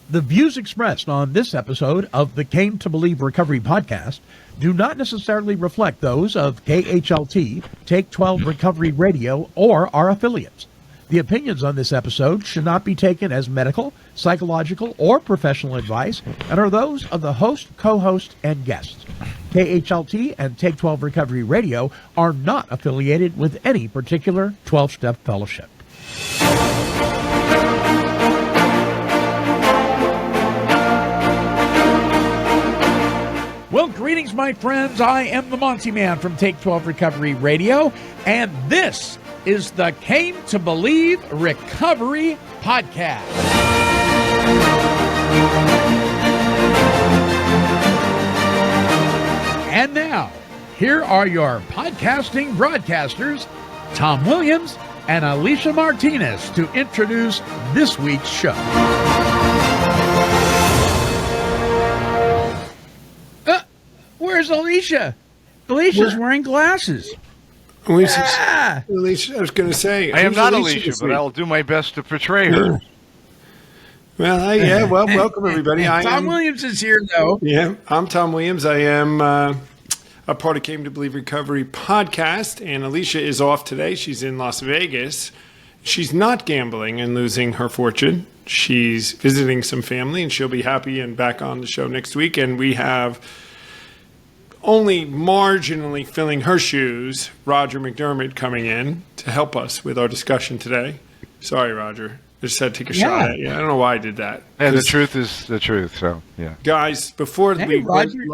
The views expressed on this episode of the Came to Believe Recovery podcast do not necessarily reflect those of KHLT, Take 12 Recovery Radio, or our affiliates. The opinions on this episode should not be taken as medical, psychological, or professional advice and are those of the host, co-host, and guests. KHLT and Take 12 Recovery Radio are not affiliated with any particular 12-step fellowship. Well, greetings, my friends. I am the Monty Man from Take 12 Recovery Radio, and this is the Came to Believe Recovery Podcast. And now, here are your podcasting broadcasters, Tom Williams and Alicia Martinez, to introduce this week's show. Where's Alicia? Alicia's wearing glasses. Alicia, I was going to say. I am not Alicia, but I'll do my best to portray her. Well, welcome everybody. Tom Williams is here, though. Yeah, I'm Tom Williams. I am a part of Came to Believe Recovery podcast, and Alicia is off today. She's in Las Vegas. She's not gambling and losing her fortune. She's visiting some family, and she'll be happy and back on the show next week. And we have only marginally filling her shoes, Roger McDermott coming in to help us with our discussion today. Sorry, Roger. I just had to take a shot at you. I don't know why I did that. And the truth is the truth, so, yeah. Guys, before Roger,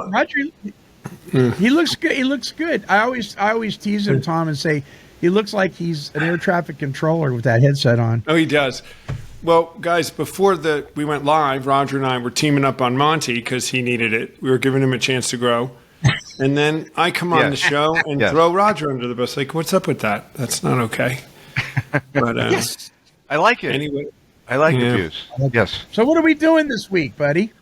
he looks good. He looks good. I always tease him, Tom, and say he looks like he's an air traffic controller with that headset on. Oh, he does. Well, guys, before we went live, Roger and I were teaming up on Monty because he needed it. We were giving him a chance to grow. And then I come on the show and throw Roger under the bus. Like, what's up with that? That's not okay. But yes. I like it. Anyway, I like the views. Yes. So what are we doing this week, buddy?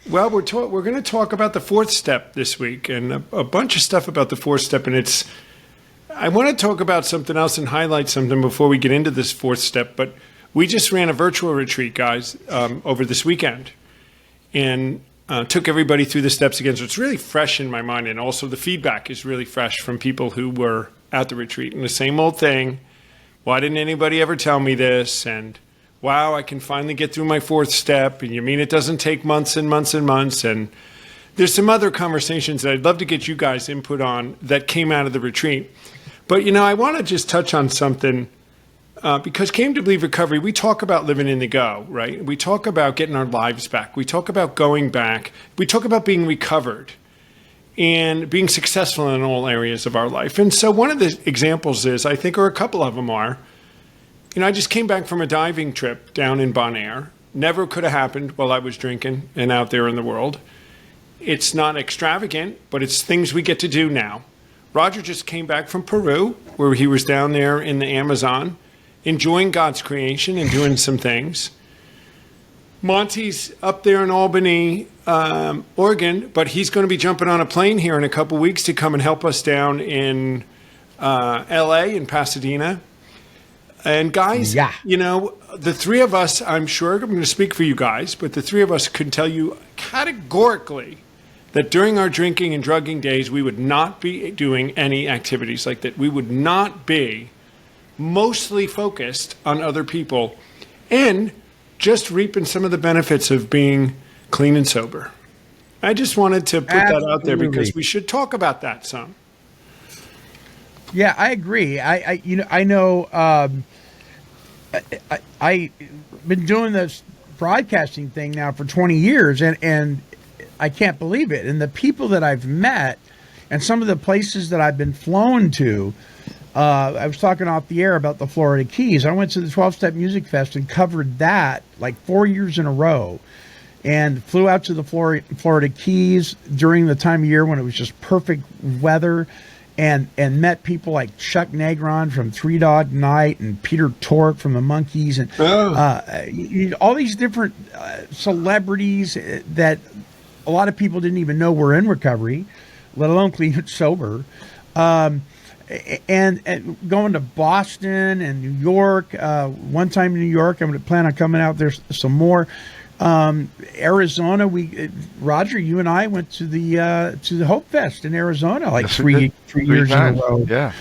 Well, we're going to talk about the fourth step this week and a bunch of stuff about the fourth step. And I want to talk about something else and highlight something before we get into this fourth step. But we just ran a virtual retreat, guys, over this weekend. And took everybody through the steps again. So it's really fresh in my mind. And also the feedback is really fresh from people who were at the retreat. And the same old thing. Why didn't anybody ever tell me this? And wow, I can finally get through my fourth step. And you mean it doesn't take months and months and months? And there's some other conversations that I'd love to get you guys input on that came out of the retreat. But, I want to just touch on something. Because Came to Believe Recovery, we talk about living in the go, right? We talk about getting our lives back. We talk about going back. We talk about being recovered and being successful in all areas of our life. And so one of the examples is, I think, or a couple of them are, I just came back from a diving trip down in Bonaire. Never could have happened while I was drinking and out there in the world. It's not extravagant, but it's things we get to do now. Roger just came back from Peru, where he was down there in the Amazon, enjoying God's creation and doing some things. Monty's up there in Albany, Oregon, but he's going to be jumping on a plane here in a couple weeks to come and help us down in L.A. and Pasadena. And guys, the three of us, I'm sure, I'm going to speak for you guys, but the three of us can tell you categorically that during our drinking and drugging days, we would not be doing any activities like that. We would not be mostly focused on other people and just reaping some of the benefits of being clean and sober. I just wanted to put that out there because we should talk about that some. Yeah, I agree. I know I've been doing this broadcasting thing now for 20 years and I can't believe it. And the people that I've met and some of the places that I've been flown to, I was talking off the air about the Florida Keys. I went to the 12-Step Music Fest and covered that like 4 years in a row and flew out to the Florida Keys during the time of year when it was just perfect weather and met people like Chuck Negron from Three Dog Night and Peter Tork from the Monkees and all these different celebrities that a lot of people didn't even know were in recovery, let alone clean and sober. and going to Boston and New York. One time in New York, I'm going to plan on coming out there some more. Arizona, Roger, you and I went to the Hope Fest in Arizona like Yes, three years in a times. row. Yeah.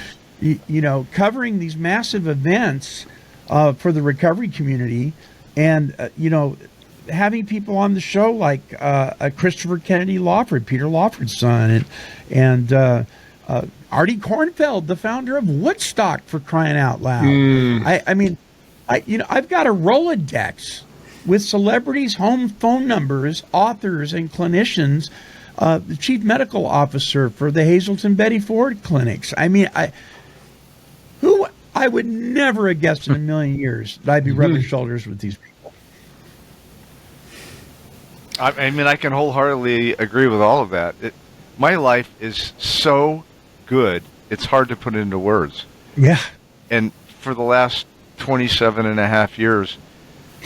You know, covering these massive events for the recovery community, and you know, having people on the show like Christopher Kennedy Lawford, Peter Lawford's son, and Artie Kornfeld, the founder of Woodstock, for crying out loud. I mean, I've got a Rolodex with celebrities' home phone numbers, authors, and clinicians. The chief medical officer for the Hazleton Betty Ford clinics. I mean, I would never have guessed in a million years that I'd be rubbing shoulders with these people. I mean, I can wholeheartedly agree with all of that. My life is so good, it's hard to put into words. Yeah. And for the last 27 and a half years,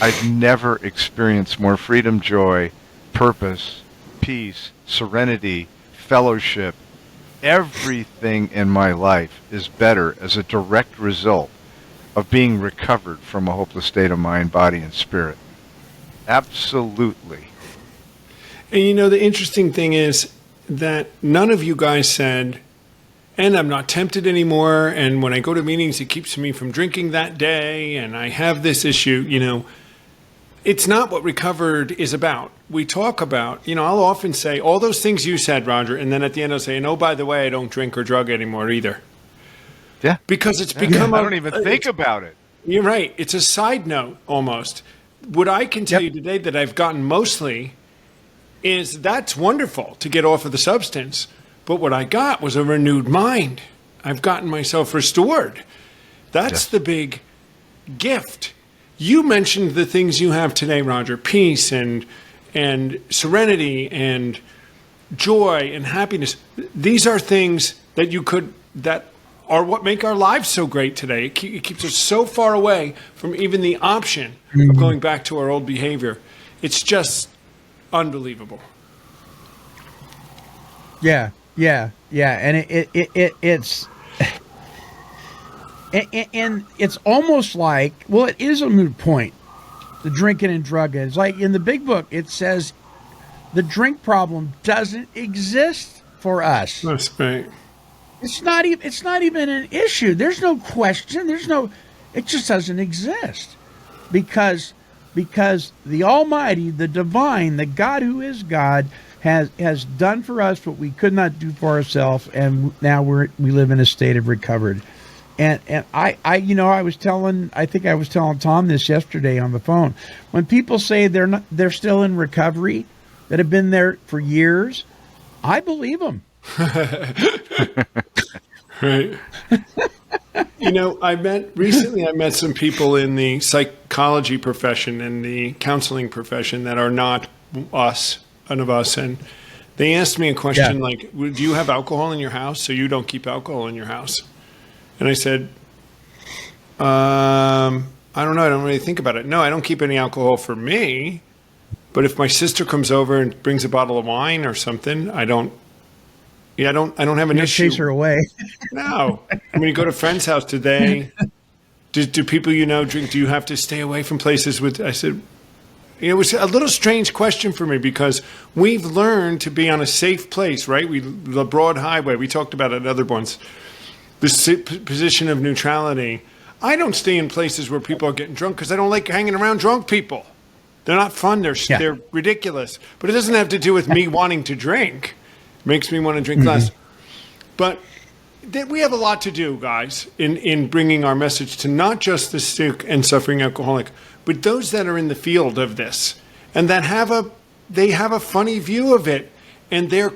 I've never experienced more freedom, joy, purpose, peace, serenity, fellowship. Everything in my life is better as a direct result of being recovered from a hopeless state of mind, body, and spirit. Absolutely. And you know, the interesting thing is that none of you guys said, and I'm not tempted anymore, and when I go to meetings, it keeps me from drinking that day, and I have this issue, you know. It's not what recovered is about. We talk about, you know, I'll often say all those things you said, Roger, and then at the end I'll say, and oh, by the way, I don't drink or drug anymore either. Yeah. Because it's become I don't even think about it. You're right. It's a side note almost. What I can tell you today that I've gotten mostly is that's wonderful to get off of the substance. But what I got was a renewed mind. I've gotten myself restored. That's the big gift. You mentioned the things you have today, Roger, peace and serenity and joy and happiness. These are things that are what make our lives so great today. It keeps us so far away from even the option of going back to our old behavior. It's just unbelievable. Yeah. And it's and it's almost like, well, it is a moot point, the drinking and drugging. It's like in the big book, it says the drink problem doesn't exist for us. That's right. It's not even an issue. There's no question. It just doesn't exist because the Almighty, the divine, the God who is God has done for us what we could not do for ourselves, and now we live in a state of recovered. And I was telling Tom this yesterday on the phone. When people say they're still in recovery, that have been there for years, I believe them. Right. You know, I met some people in the psychology profession and the counseling profession that are not none of us, and they asked me a question like, do you have alcohol in your house? So you don't keep alcohol in your house? And I said, I don't know. I don't really think about it. No, I don't keep any alcohol for me. But if my sister comes over and brings a bottle of wine or something, I don't have an issue. Chase her away. No. When you go to a friend's house, do people you know drink? Do you have to stay away from places with? I said, it was a little strange question for me because we've learned to be on a safe place, right? The broad highway. We talked about it other ones. This position of neutrality. I don't stay in places where people are getting drunk because I don't like hanging around drunk people. They're not fun. They're ridiculous. But it doesn't have to do with me wanting to drink. It makes me want to drink less. But we have a lot to do, guys, in bringing our message to not just the sick and suffering alcoholic, but those that are in the field of this and that have a funny view of it, and they're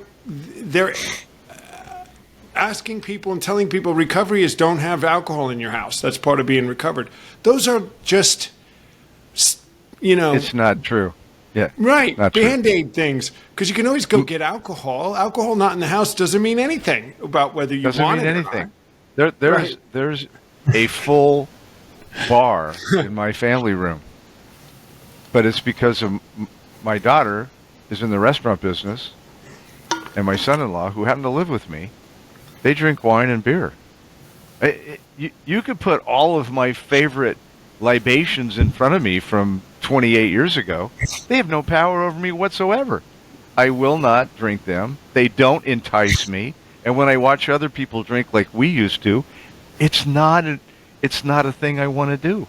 asking people and telling people recovery is don't have alcohol in your house. That's part of being recovered. Those are just, it's not true. Yeah. Right. Not Band-Aid things. Because you can always go get alcohol. Alcohol not in the house doesn't mean anything about whether you want it or not. There's a full bar in my family room. But it's because of my daughter is in the restaurant business, and my son-in-law, who happened to live with me, they drink wine and beer. You could put all of my favorite libations in front of me from 28 years ago. They have no power over me whatsoever. I will not drink them. They don't entice me. And when I watch other people drink like we used to, it's not a thing I want to do.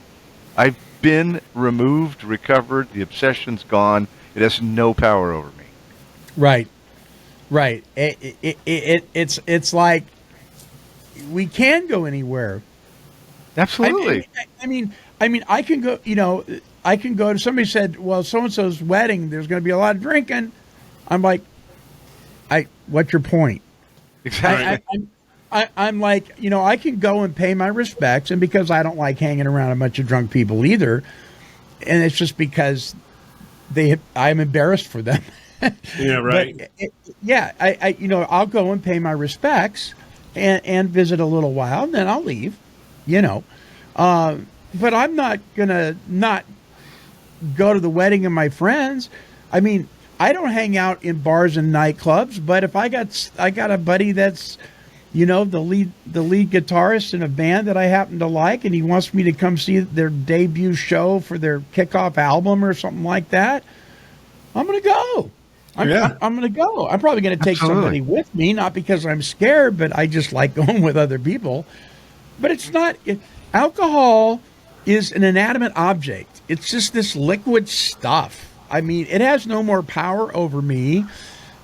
I've been removed, recovered. The obsession's gone. It has no power over me. Right. It's like we can go anywhere. Absolutely. I mean, I can go. I can go to somebody said, "Well, so and so's wedding. There's going to be a lot of drinking." I'm like, what's your point? Exactly. I'm like, I can go and pay my respects, and because I don't like hanging around a bunch of drunk people either, and it's just because I'm embarrassed for them. Yeah, right. But I'll go and pay my respects and visit a little while, and then I'll leave. But I'm not gonna not go to the wedding of my friends. I mean, I don't hang out in bars and nightclubs, but if I got a buddy that's the lead guitarist in a band that I happen to like, and he wants me to come see their debut show for their kickoff album or something like that, I'm going to go. I'm going to go. I'm probably going to take somebody with me, not because I'm scared, but I just like going with other people. But it's not alcohol is an inanimate object. It's just this liquid stuff. I mean, it has no more power over me,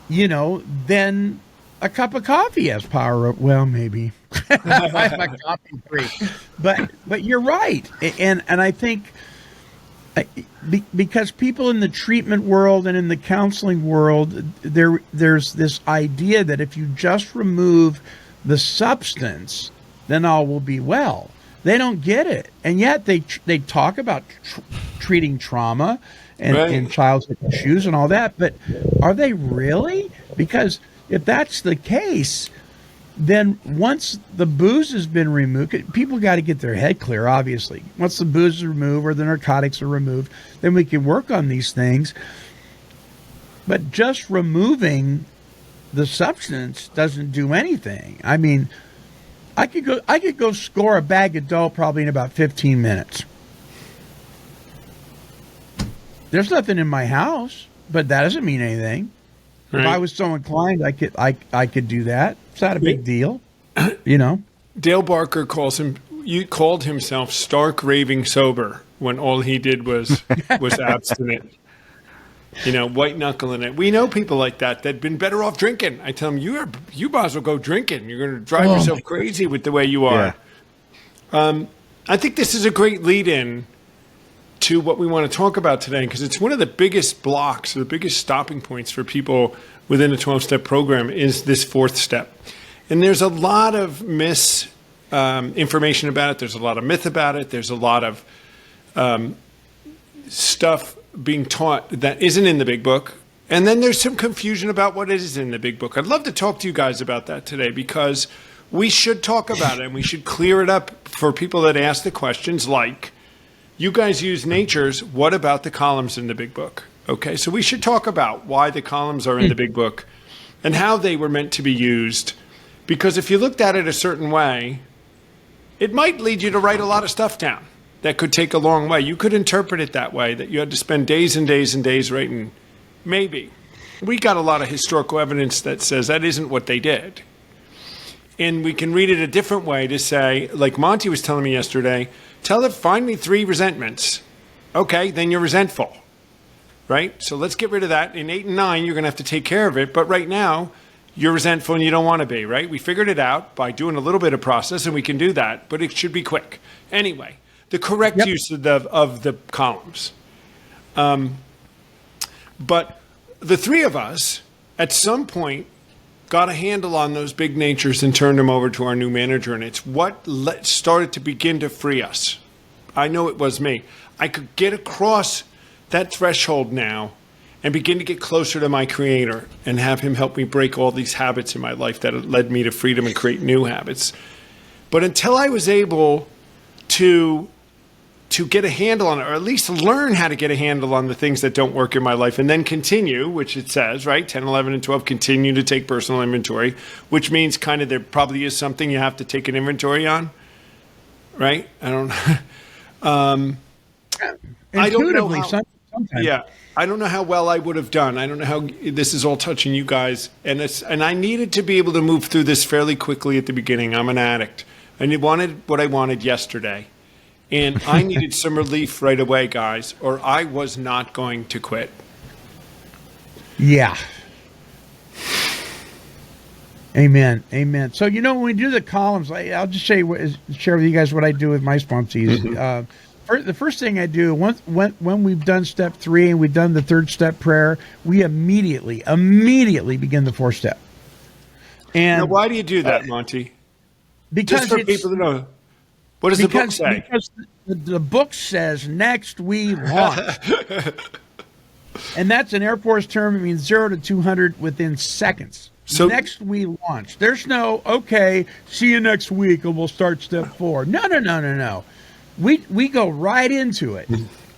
than a cup of coffee has power. Well, maybe I'm a coffee freak, but you're right, and I think because people in the treatment world and in the counseling world, there's this idea that if you just remove the substance, then all will be well. They don't get it, and yet they talk about treating trauma and childhood issues and all that, but are they really? Because if that's the case, then once the booze has been removed, people got to get their head clear, obviously. Once the booze is removed or the narcotics are removed, then we can work on these things. But just removing the substance doesn't do anything. I mean, I could go score a bag of dope probably in about 15 minutes. There's nothing in my house, but that doesn't mean anything. Right. If I was so inclined, I could do that. It's not a big deal, Dale Barker called himself stark raving sober when all he did was abstinent. White knuckling it. We know people like that'd been better off drinking. I tell them, you might as well go drinking. You're going to drive yourself crazy with the way you are. Yeah. I think this is a great lead-in to what we want to talk about today, because it's one of the biggest blocks, or the biggest stopping points for people within a 12-step program is this fourth step. And there's a lot of misinformation about it. There's a lot of myth about it. There's a lot of stuff being taught that isn't in the big book. And then there's some confusion about what is in the big book. I'd love to talk to you guys about that today, because we should talk about it and we should clear it up for people that ask the questions like, you guys use natures. What about the columns in the big book? Okay, so we should talk about why the columns are in the big book and how they were meant to be used. Because if you looked at it a certain way, it might lead you to write a lot of stuff down that could take a long way. You could interpret it that way, that you had to spend days and days and days writing. Maybe. We got a lot of historical evidence that says that isn't what they did. And we can read it a different way to say, like Monty was telling me yesterday, find me 3 resentments. Okay, then you're resentful, right? So let's get rid of that. In 8 and 9, you're going to have to take care of it. But right now, you're resentful and you don't want to be, right? We figured it out by doing a little bit of process, and we can do that, but it should be quick. Anyway, the correct use of the columns. But the 3 of us, at some point, got a handle on those big natures and turned them over to our new manager, and it's what started to begin to free us. I know it was me. I could get across that threshold now and begin to get closer to my creator and have him help me break all these habits in my life that led me to freedom and create new habits. But until I was able to to get a handle on it, or at least learn how to get a handle on the things that don't work in my life, and then continue, which it says, right? 10, 11, and 12, continue to take personal inventory, which means kind of there probably is something you have to take an inventory on, right? I don't I don't know Intuitively, how, sometimes. yeah, I don't know how well I would have done. I don't know how this is all touching you guys, and I needed to be able to move through this fairly quickly at the beginning. I'm an addict, and I wanted what I wanted yesterday. And I needed some relief right away, guys, or I was not going to quit. Yeah. Amen. Amen. So, when we do the columns, I'll just share with you guys what I do with my sponsees. The first thing I do, when we've done step 3 and we've done the third step prayer, we immediately begin the fourth step. And Now, why do you do that, Monty? because Just for it's- people to know. What does the book say? Because the book says next we launch. And that's an Air Force term. It means 0 to 200 within seconds. So- next we launch. There's no, okay, see you next week and we'll start step 4. No. We go right into it.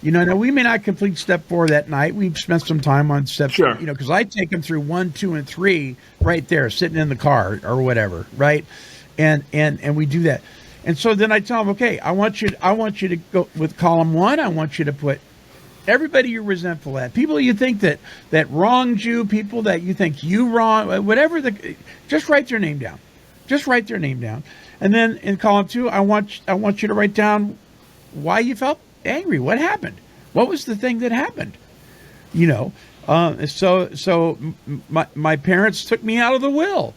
Now we may not complete step 4 that night. We've spent some time on step, Sure. because I take them through 1, 2, and 3 right there, sitting in the car or whatever, right? And we do that. And so then I tell them, okay, I want you to go with column 1. I want you to put everybody you're resentful at, people you think that wronged you, people that you think you wrong, whatever just write their name down. Just write their name down. And then in column 2, I want you to write down why you felt angry. What happened? What was the thing that happened? So my parents took me out of the will.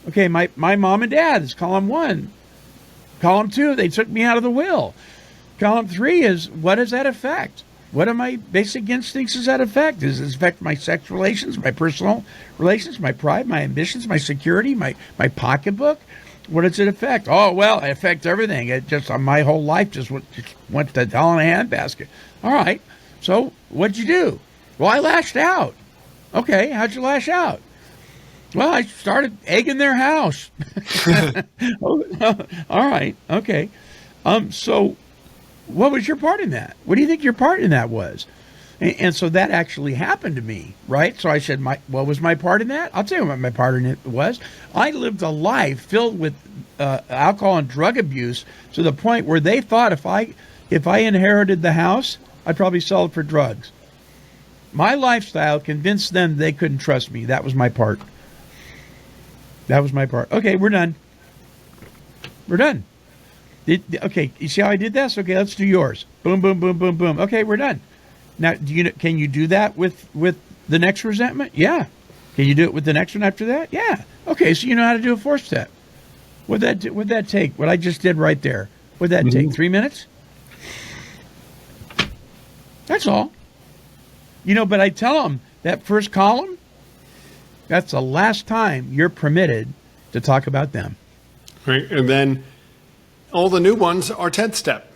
Okay, my mom and dad is column 1. Column 2, they took me out of the will. Column 3 is, what does that affect? What are my basic instincts does that affect? Does it affect my sex relations, my personal relations, my pride, my ambitions, my security, my pocketbook? What does it affect? Oh, well, it affects everything. It just, my whole life just went to hell in a handbasket. All right, so what'd you do? Well, I lashed out. Okay, how'd you lash out? Well, I started egging their house. All right. Okay. So what was your part in that? What do you think your part in that was? And so that actually happened to me, right? So I said, what was my part in that? I'll tell you what my part in it was. I lived a life filled with alcohol and drug abuse to the point where they thought if I inherited the house, I'd probably sell it for drugs. My lifestyle convinced them they couldn't trust me. That was my part. Okay, we're done. Okay, you see how I did this? Okay, let's do yours. Boom, boom, boom, boom, boom. Okay, we're done. Now, can you do that with the next resentment? Yeah. Can you do it with the next one after that? Yeah. Okay, so you know how to do a fourth step. What'd that take? What I just did right there. What'd that take? 3 minutes? That's all. But I tell them that first column, that's the last time you're permitted to talk about them. Right, and then all the new ones are 10th step.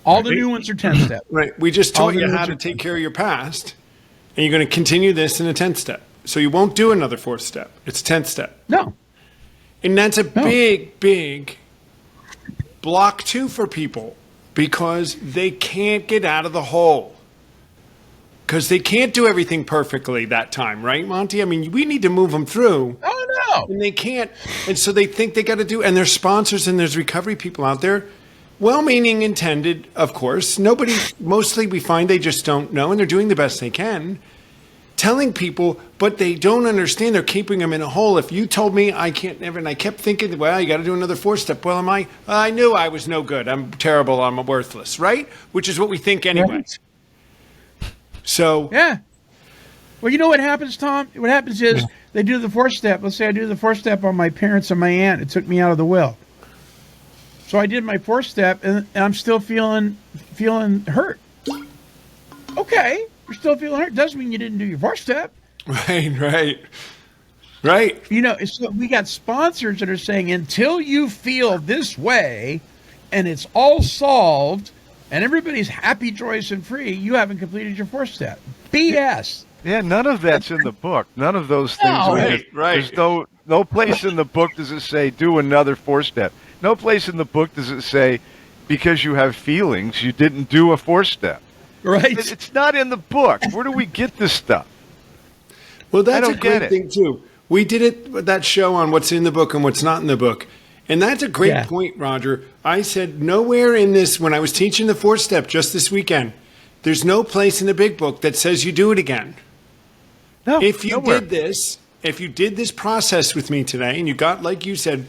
All the new ones are 10 step. Right, we just All taught the you new how ones to are take 10 care of your past, and you're going to continue this in a 10th step. So you won't do another 4th step. It's 10th step. No. And that's a big block too for people because they can't get out of the hole. Because they can't do everything perfectly that time, right, Monty? I mean, we need to move them through. Oh, no. And they can't. And so they think they got to do, and there's sponsors and there's recovery people out there, well-meaning intended, of course. Mostly we find they just don't know, and they're doing the best they can, telling people, but they don't understand. They're keeping them in a hole. If you told me I can't never, and I kept thinking, well, you got to do another 4th step. Well, I knew I was no good. I'm terrible. I'm worthless, right? Which is what we think anyway. Right. So Yeah. Well, you know what happens, Tom? What happens is they do the 4th step. Let's say I do the 4th step on my parents and my aunt. It took me out of the will. So I did my 4th step, and I'm still feeling hurt. Okay, you're still feeling hurt. Doesn't mean you didn't do your 4th step. Right. So we got sponsors that are saying until you feel this way, and it's all solved, and everybody's happy, joyous, and free, you haven't completed your 4th step. BS. Yeah, none of that's in the book. None of those things. No. Right. There's no place in the book does it say do another 4 step. No place in the book does it say because you have feelings, you didn't do a 4-step. Right. It's not in the book. Where do we get this stuff? Well, that's a don't get great it. thing too. We did it that show on what's in the book and what's not in the book. And that's a great Yeah. point, Roger. I said nowhere in this, when I was teaching the 4-step just this weekend, there's no place in the big book that says you do it again. No, If you nowhere. if you did this process with me today and you got, like you said,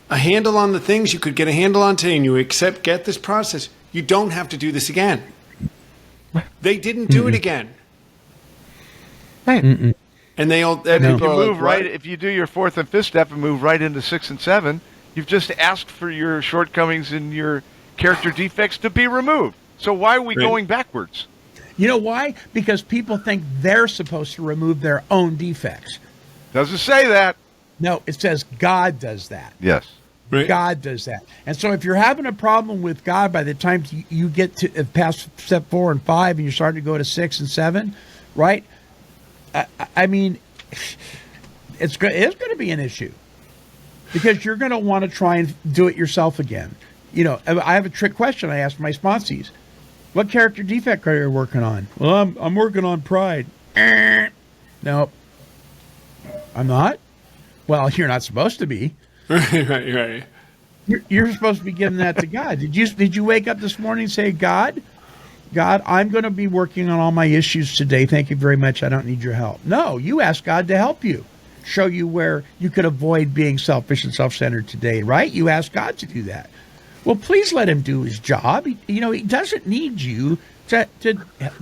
a handle on the things you could get a handle on today and you get this process, you don't have to do this again. They didn't do it again. Right. And they all, And if people you are like, move right, "What?" if you do your 4th and 5th step and move right into 6 and 7, you've just asked for your shortcomings and your character defects to be removed. So why are we Right. going backwards? You know why? Because people think they're supposed to remove their own defects. Doesn't say that. No, it says God does that. Yes. Right. God does that. And so if you're having a problem with God by the time you get to past step 4 and 5 and you're starting to go to 6 and 7, right? I mean, it's going to be an issue because you're going to want to try and do it yourself again. You know, I have a trick question I ask my sponsees. What character defect are you working on? Well, I'm working on pride. No, I'm not. Well, you're not supposed to be. right. You're supposed to be giving that to God. Did you wake up this morning and say, God, I'm going to be working on all my issues today. Thank you very much. I don't need your help. No, you asked God to help you, show you where you could avoid being selfish and self-centered today, right? You asked God to do that. Well, please let him do his job. He doesn't need you to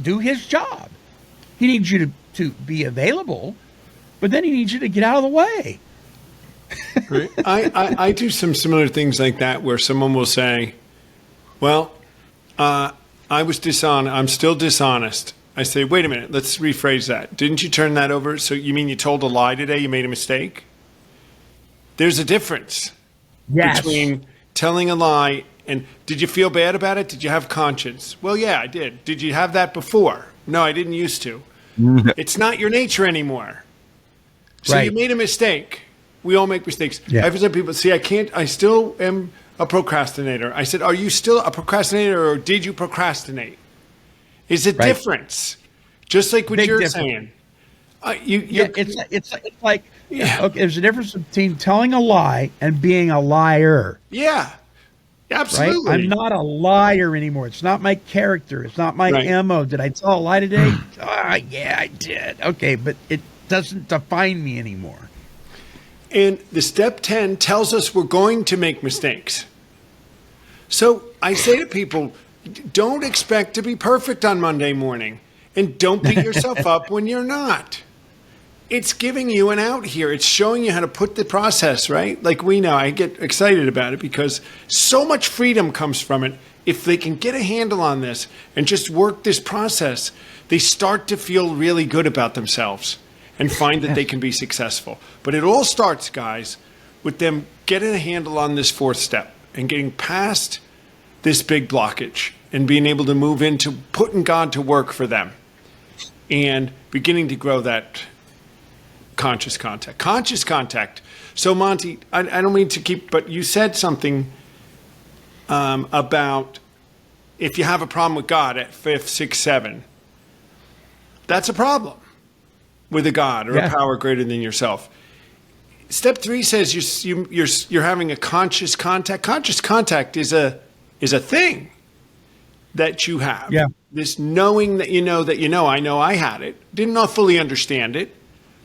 do his job. He needs you to be available, but then he needs you to get out of the way. Right. I do some similar things like that where someone will say, well, I was dishonest. I'm still dishonest. I say, wait a minute, let's rephrase that. Didn't you turn that over? So you mean you told a lie today? You made a mistake? There's a difference between telling a lie and did you feel bad about it? Did you have conscience? Well, yeah, I did. Did you have that before? No, I didn't used to. It's not your nature anymore. So Right. you made a mistake. We all make mistakes. Yeah. I've said people, see, I still am a procrastinator. I said, are you still a procrastinator or did you procrastinate? Is it Right. difference? Just like what Big you're difference. saying. Yeah, it's like Yeah. okay. There's a difference between telling a lie and being a liar, Yeah, right? absolutely. I'm not a liar anymore. It's not my character. It's not my Right. MO. Did I tell a lie today? Yeah, I did. Okay, but it doesn't define me anymore. And the step 10 tells us we're going to make mistakes. So I say to people, don't expect to be perfect on Monday morning and don't beat yourself up when you're not. It's giving you an out here. It's showing you how to put the process, right? Like we know, I get excited about it because so much freedom comes from it. If they can get a handle on this and just work this process, they start to feel really good about themselves and find that they can be successful. But it all starts, guys, with them getting a handle on this 4th step and getting past this big blockage and being able to move into putting God to work for them and beginning to grow that conscious contact. Conscious contact. So, Monty, I don't mean to keep, but you said something about if you have a problem with God at 5th, 6th, 7, that's a problem with a God or Yeah. a power greater than yourself. Step 3 says you're having a conscious contact. Conscious contact is a thing that you have. Yeah. This knowing that you know, I know I had it. Did not fully understand it,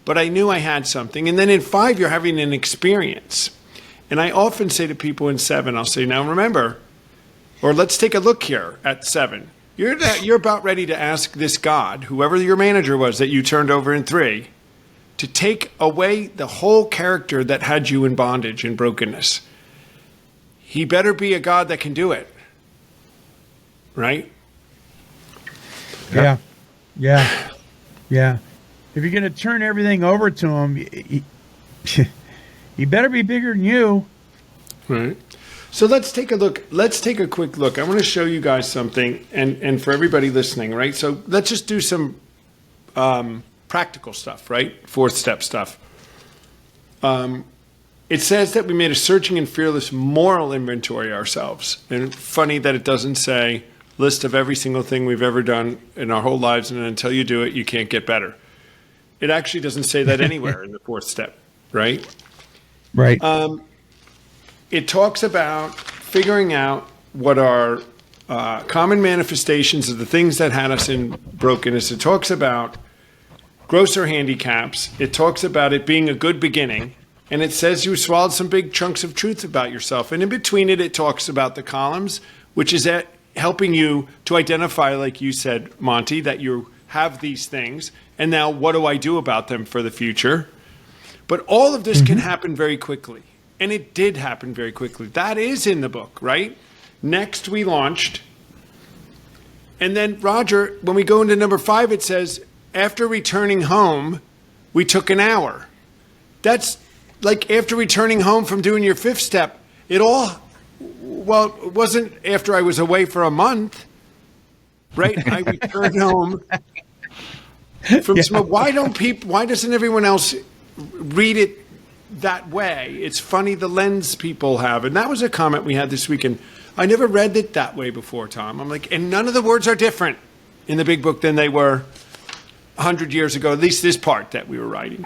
but I knew I had something. And then in 5, you're having an experience. And I often say to people in 7, I'll say, now remember, or let's take a look here at 7. You're about ready to ask this God, whoever your manager was that you turned over in 3, to take away the whole character that had you in bondage and brokenness. He better be a God that can do it. Right? Yeah. If you're going to turn everything over to him, he better be bigger than you. Right. So let's take a look. Let's take a quick look. I want to show you guys something, and for everybody listening, right? So let's just do some practical stuff, right? 4th step stuff. it says that we made a searching and fearless moral inventory ourselves. And funny that it doesn't say list of every single thing we've ever done in our whole lives, and until you do it, you can't get better. It actually doesn't say that anywhere in the fourth step, right? Right. It talks about figuring out what are common manifestations of the things that had us in brokenness. It talks about grosser handicaps. It talks about it being a good beginning. And it says you swallowed some big chunks of truth about yourself. And in between it, it talks about the columns, which is at helping you to identify, like you said, Monty, that you have these things. And now what do I do about them for the future? But all of this can happen very quickly. And it did happen very quickly. That is in the book, right? Next, we launched. And then, Roger, when we go into number 5, it says, after returning home, we took an hour. That's like after returning home from doing your 5th step. It wasn't after I was away for a month, right? I returned home from smoke. Why doesn't everyone else read it that way? It's funny the lens people have. And that was a comment we had this weekend. I never read it that way before, Tom. I'm like, and none of the words are different in the big book than they were 100 years ago, at least this part that we were writing.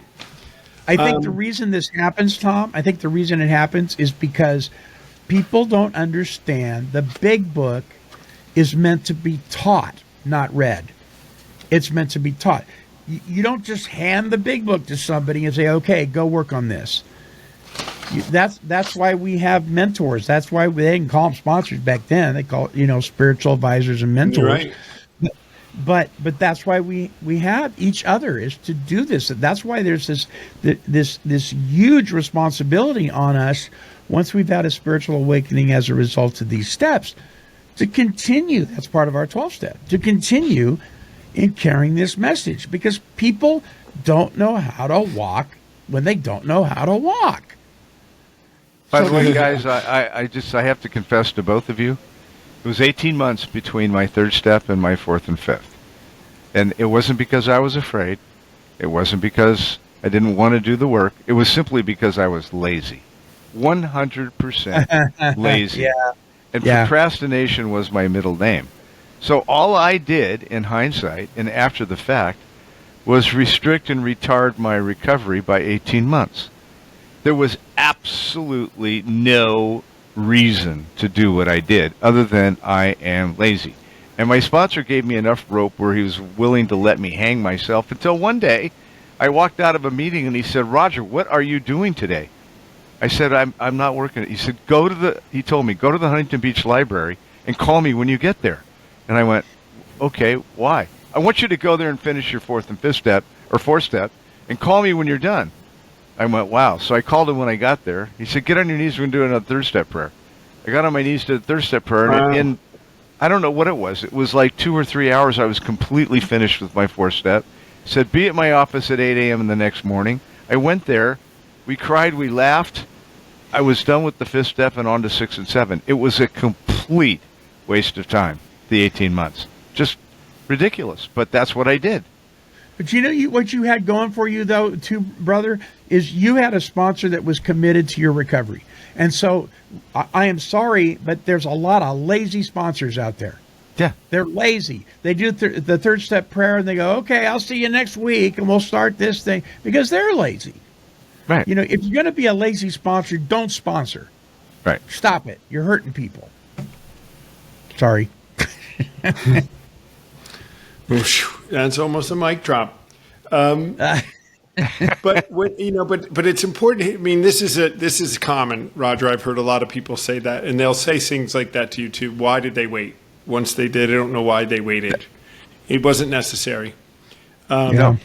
I think the reason this happens, Tom, I think the reason it happens is because people don't understand the big book is meant to be taught, not read. It's meant to be taught. You don't just hand the big book to somebody and say, okay, go work on this. That's why we have mentors. That's why they didn't call them sponsors back then. They call it, spiritual advisors and mentors. Right. But that's why we have each other, is to do this. That's why there's this huge responsibility on us once we've had a spiritual awakening as a result of these steps to continue. That's part of our 12 step, to continue in carrying this message, because people don't know how to walk when they don't know how to walk. By the way, guys, I have to confess to both of you, it was 18 months between my 3rd step and my 4th and 5th. And it wasn't because I was afraid. It wasn't because I didn't want to do the work. It was simply because I was lazy. 100% lazy. Yeah. And procrastination was my middle name. So all I did in hindsight and after the fact was restrict and retard my recovery by 18 months. There was absolutely no reason to do what I did other than I am lazy. And my sponsor gave me enough rope where he was willing to let me hang myself until one day I walked out of a meeting and he said, Roger, what are you doing today? I said, I'm not working. He said, he told me, go to the Huntington Beach Library and call me when you get there. And I went, okay, why? I want you to go there and finish your 4th and 5th step, or 4th step, and call me when you're done. I went, wow. So I called him when I got there. He said, get on your knees, we're going to do another 3rd step prayer. I got on my knees to the 3rd step prayer, and I don't know what it was. It was like 2 or 3 hours. I was completely finished with my 4th step. Said, be at my office at 8 a.m. the next morning. I went there. We cried. We laughed. I was done with the 5th step and on to 6 and 7. It was a complete waste of time, the 18 months. Just ridiculous. But that's what I did. But what you had going for you, though, too, brother, is you had a sponsor that was committed to your recovery. And so I am sorry, but there's a lot of lazy sponsors out there. Yeah. They're lazy. They do the 3rd step prayer and they go, okay, I'll see you next week and we'll start this thing, because they're lazy. Right. If you're going to be a lazy sponsor, don't sponsor. Right. Stop it. You're hurting people. Sorry. That's almost a mic drop. But it's important. I mean, this is common, Roger. I've heard a lot of people say that, and they'll say things like that to you too. Why did they wait? Once they did, I don't know why they waited. It wasn't necessary. Yeah.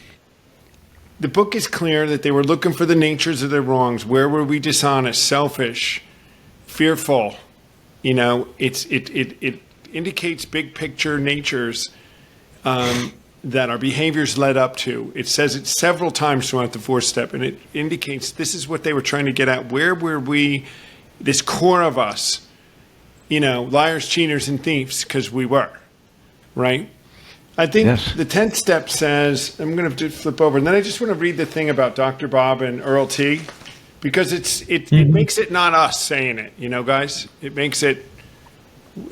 The book is clear that they were looking for the natures of their wrongs. Where were we dishonest, selfish, fearful? It indicates big picture natures that our behaviors led up to. It says it several times throughout the 4th step, and it indicates this is what they were trying to get at. Where were we, this core of us, liars, cheaters, and thieves, because we were, right? I think the 10th step says, I'm going to flip over, and then I just want to read the thing about Dr. Bob and Earl T. because it makes it not us saying it, you know, guys. It makes it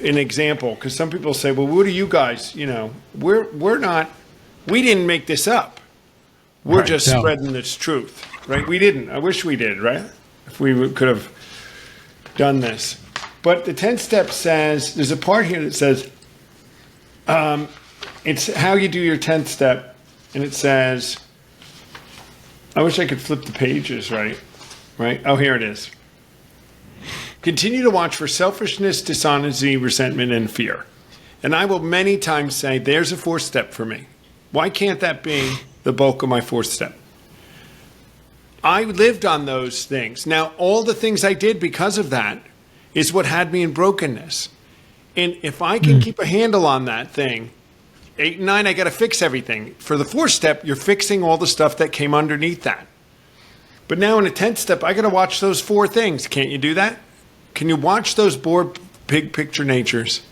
an example, because some people say, well, what are you guys, you know, we're not, we didn't make this up. We're just No. spreading this truth, right? We didn't. I wish we did, right? If we could have done this. But the 10th step says, there's a part here that says, it's how you do your 10th step. And it says, I wish I could flip the pages, right? Oh, here it is. Continue to watch for selfishness, dishonesty, resentment, and fear. And I will many times say, there's a 4th step for me. Why can't that be the bulk of my 4th step? I lived on those things. Now, all the things I did because of that is what had me in brokenness. And if I can keep a handle on that thing, 8 and 9, I got to fix everything. For the 4th step, you're fixing all the stuff that came underneath that. But now in the 10th step, I got to watch those 4 things. Can't you do that? Can you watch those big picture natures?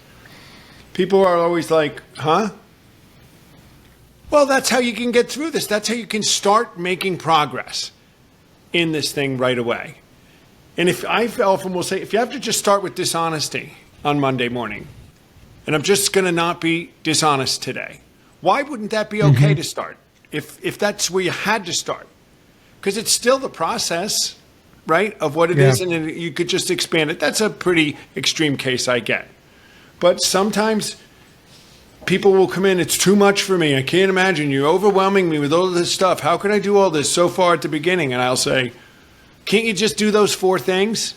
People are always like, huh? Well, that's how you can get through this. That's how you can start making progress in this thing right away. And if I often will say, if you have to just start with dishonesty on Monday morning, and I'm just going to not be dishonest today, why wouldn't that be okay to start? If that's where you had to start? Because it's still the process, right, of what it is, and you could just expand it. That's a pretty extreme case, I get. But sometimes people will come in, it's too much for me. I can't imagine. You're overwhelming me with all this stuff. How can I do all this so far at the beginning? And I'll say, can't you just do those 4 things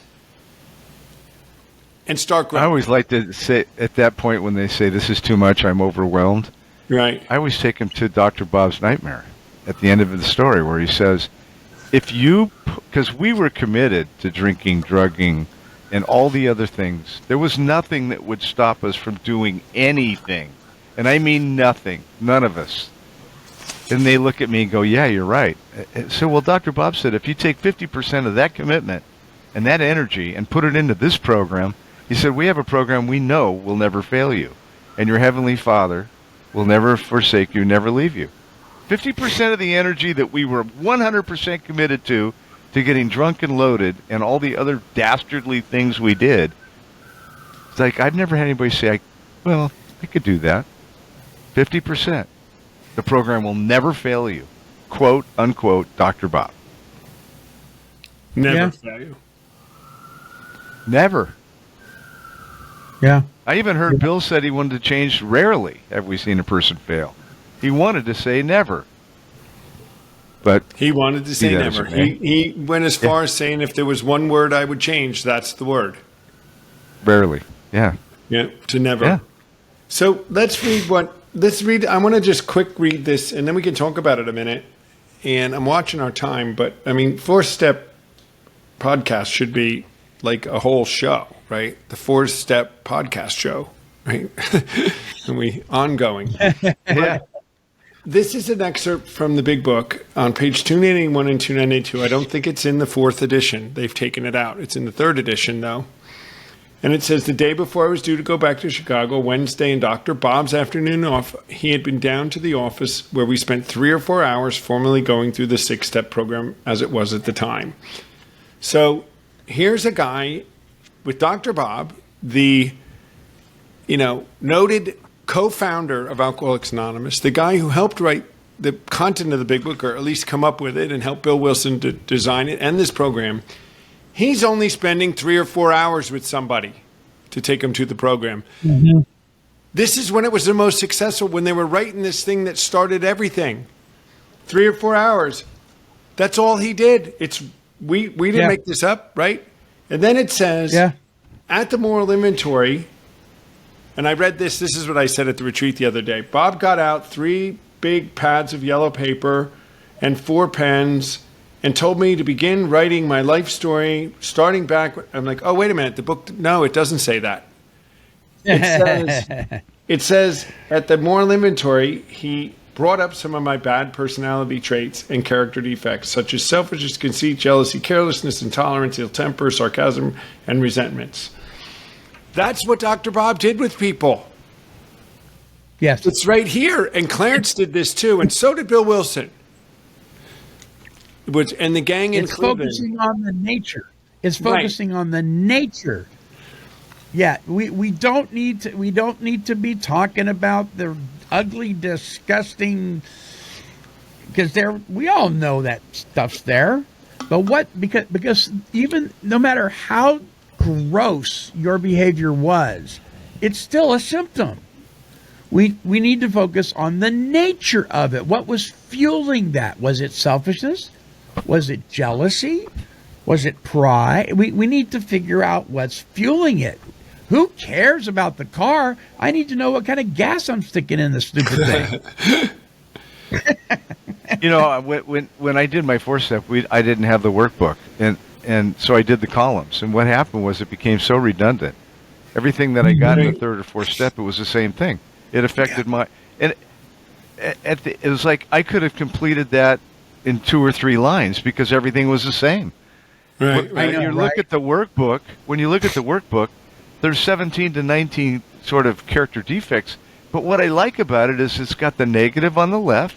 and start growing? I always like to say at that point when they say this is too much, I'm overwhelmed. Right. I always take them to Dr. Bob's Nightmare at the end of the story where he says, if you, because we were committed to drinking, drugging, and all the other things, there was nothing that would stop us from doing anything. And I mean nothing. None of us. And they look at me and go, yeah, you're right. So, well, Dr. Bob said, if you take 50% of that commitment and that energy and put it into this program, he said, we have a program we know will never fail you. And your Heavenly Father will never forsake you, never leave you. 50% of the energy that we were 100% committed to getting drunk and loaded and all the other dastardly things we did. It's like, I've never had anybody say, well, I could do that. 50%. The program will never fail you. Quote, unquote, Dr. Bob. Never fail you. Never. Yeah. I even heard Bill said he wanted to change. Rarely have we seen a person fail. He wanted to say never. But he wanted to say never. He went as far as saying if there was one word I would change, that's the word. Rarely. Yeah. Yeah, to never. Yeah. So let's read. I want to just quick read this, and then we can talk about it a minute. And I'm watching our time, but I mean, 4th step podcast should be like a whole show, right? The 4th step podcast show, right? And we ongoing. Yeah. This is an excerpt from the big book on page 291 and 292. I don't think it's in the 4th edition. They've taken it out. It's in the 3rd edition, though. And it says, the day before I was due to go back to Chicago, Wednesday, in Dr. Bob's afternoon off, he had been down to the office where we spent 3 or 4 hours formally going through the 6-step program as it was at the time. So here's a guy with Dr. Bob, the, noted co-founder of Alcoholics Anonymous, the guy who helped write the content of the big book, or at least come up with it and help Bill Wilson to design it and this program. He's only spending 3 or 4 hours with somebody to take him to the program. Mm-hmm. This is when it was the most successful, when they were writing this thing that started everything. 3 or 4 hours. That's all he did. We didn't make this up, right? And then it says, at the moral inventory, and I read this is what I said at the retreat the other day. Bob got out 3 big pads of yellow paper and 4 pens and told me to begin writing my life story, starting back. I'm like, oh, wait a minute. The book, no, it doesn't say that. It says at the moral inventory, he brought up some of my bad personality traits and character defects, such as selfishness, conceit, jealousy, carelessness, intolerance, ill temper, sarcasm, and resentments. That's what Dr. Bob did with people. Yes. It's right here. And Clarence did this too. And so did Bill Wilson. and the gang in It's Cleveland. focusing on the nature. It's Right. focusing on the nature. Yeah, we don't need to be talking about the ugly, disgusting, because we all know that stuff's there. But because even no matter how gross your behavior was, it's still a symptom. We need to focus on the nature of it. What was fueling that? Was it selfishness? Was it jealousy? Was it pride? We need to figure out what's fueling it. Who cares about the car? I need to know what kind of gas I'm sticking in the stupid thing. You know, when I did my 4-step, I didn't have the workbook, and so I did the columns. And what happened was it became so redundant. Everything that I got in the 3rd or 4th step, it was the same thing. It affected it was like I could have completed that in 2 or 3 lines because everything was the same. Right, When you look at the workbook, there's 17 to 19 sort of character defects. But what I like about it is it's got the negative on the left,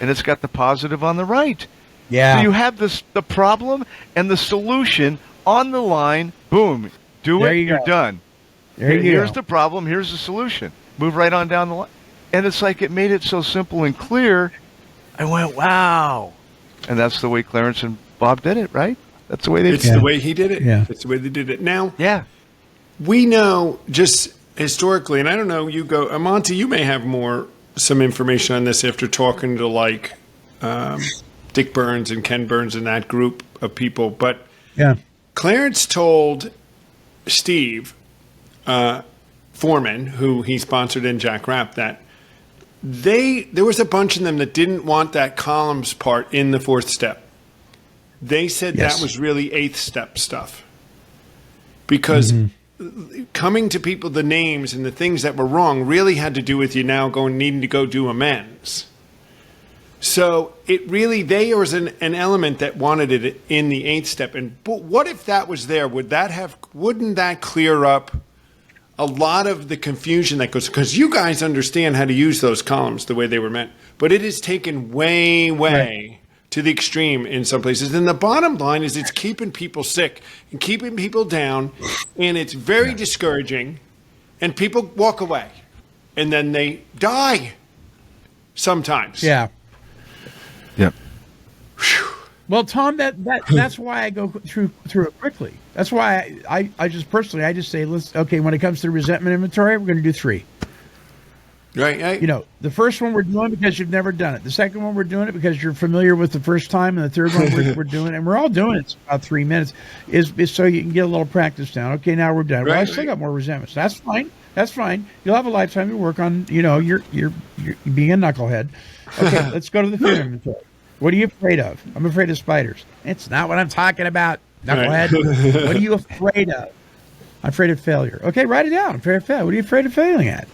and it's got the positive on the right. Yeah. So you have the problem and the solution on the line. Boom. Do There it. you You're go. done. Here's the problem. Here's the solution. Move right on down the line. And it's like it made it so simple and clear. I went, wow. And that's the way Clarence and Bob did it, right? That's the way they It's did it. the way he did it. Yeah. It's the way they did it. Now, Yeah. we know just historically, and I don't know, Monty, you may have some information on this after talking to like Dick Burns and Ken Burns and that group of people, but Yeah. Clarence told Steve Foreman, who he sponsored in Jack Rapp, that there was a bunch of them that didn't want that columns part in the 4th step. They said Yes. that was really 8th step stuff. Because coming to people, the names and the things that were wrong really had to do with you now needing to go do amends. So it really, there was an element that wanted it in the 8th step. But what if that was there? Wouldn't that clear up a lot of the confusion that goes, because you guys understand how to use those columns the way they were meant, but it is taken way to the extreme in some places. And the bottom line is it's keeping people sick and keeping people down, and it's very discouraging, and people walk away, and then they die sometimes. Yeah. Yep. Well, Tom, that's why I go through it quickly. That's why I just personally, I just say, when it comes to resentment inventory, we're going to do 3. Right. You know, the first one we're doing because you've never done it. The second one we're doing it because you're familiar with the first time, and the third one we're doing, and we're all doing it. It's about 3 minutes, is so you can get a little practice down. Okay, now we're done. Well, I still got more resentments. That's fine. That's fine. You'll have a lifetime to work on. You know, you're being a knucklehead. Okay, let's go to the fear inventory. What are you afraid of? I'm afraid of spiders. It's not what I'm talking about, knucklehead. What are you afraid of? I'm afraid of failure. Okay, write it down. I'm afraid of failure. What are you afraid of failing at?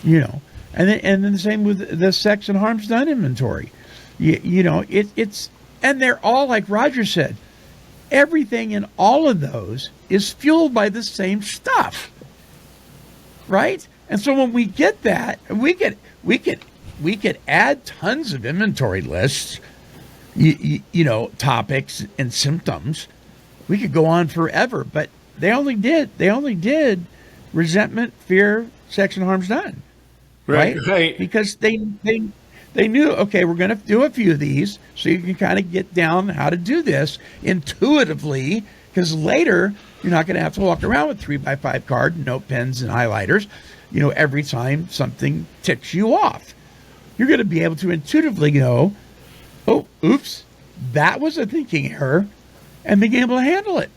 You know, and then the same with the sex and harms done inventory. You know, it's and they're all, like Roger said, everything in all of those is fueled by the same stuff, right? And so when we get that, we could add tons of inventory lists, you know, topics and symptoms. We could go on forever, but they only did resentment, fear, sex, and harms done. Right. Because they knew, okay, we're going to do a few of these so you can kind of get down how to do this intuitively, because later you're not going to have to walk around with 3x5 card, note pens, and highlighters, you know, every time something ticks you off. You're going to be able to intuitively go, oh, oops, that was a thinking error, and being able to handle it.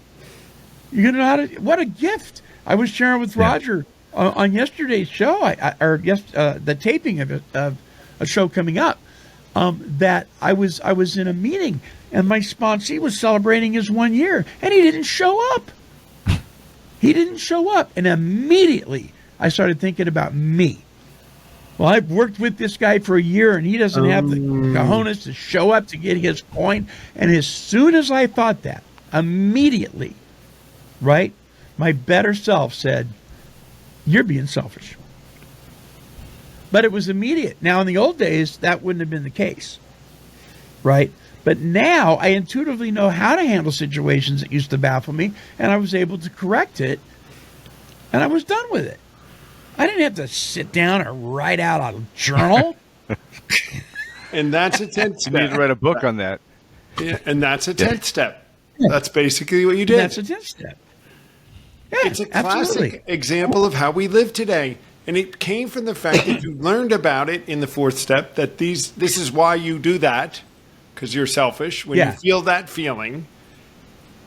You're going to know how to, what a gift. I was sharing with Roger on yesterday's show, the taping of a show coming up, that I was in a meeting, and my sponsee was celebrating his 1 year, and he didn't show up. And immediately I started thinking about me. Well, I've worked with this guy for a year, and he doesn't have the cojones to show up to get his coin. And as soon as I thought that, immediately, right, my better self said, you're being selfish. But it was immediate. Now, in the old days, that wouldn't have been the case. right? But now I intuitively know how to handle situations that used to baffle me, and I was able to correct it, and I was done with it. I didn't have to sit down and write out a journal. And that's a 10th You step. need to write a book on that. Yeah, and that's a 10th step. That's basically what you did. That's a 10th step. Yeah, It's a classic absolutely. example of how we live today. And it came from the fact that you learned about it in the 4th step, that this is why you do that, because you're selfish. When you Yeah. feel that feeling,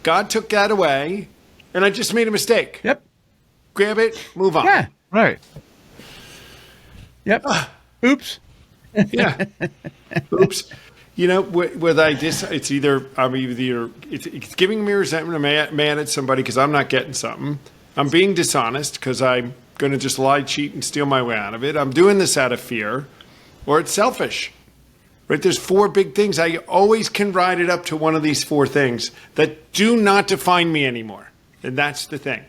God took that away, and I just made a mistake. Yep. Grab it, move on. Yeah. Right. Yep. Oops. Yeah. Oops. You know, whether it's either it's giving me resentment, or mad at somebody because I'm not getting something. I'm being dishonest because I'm going to just lie, cheat, and steal my way out of it. I'm doing this out of fear, or it's selfish. Right? There's 4 big things. I always can ride it up to one of these 4 things that do not define me anymore, and that's the thing.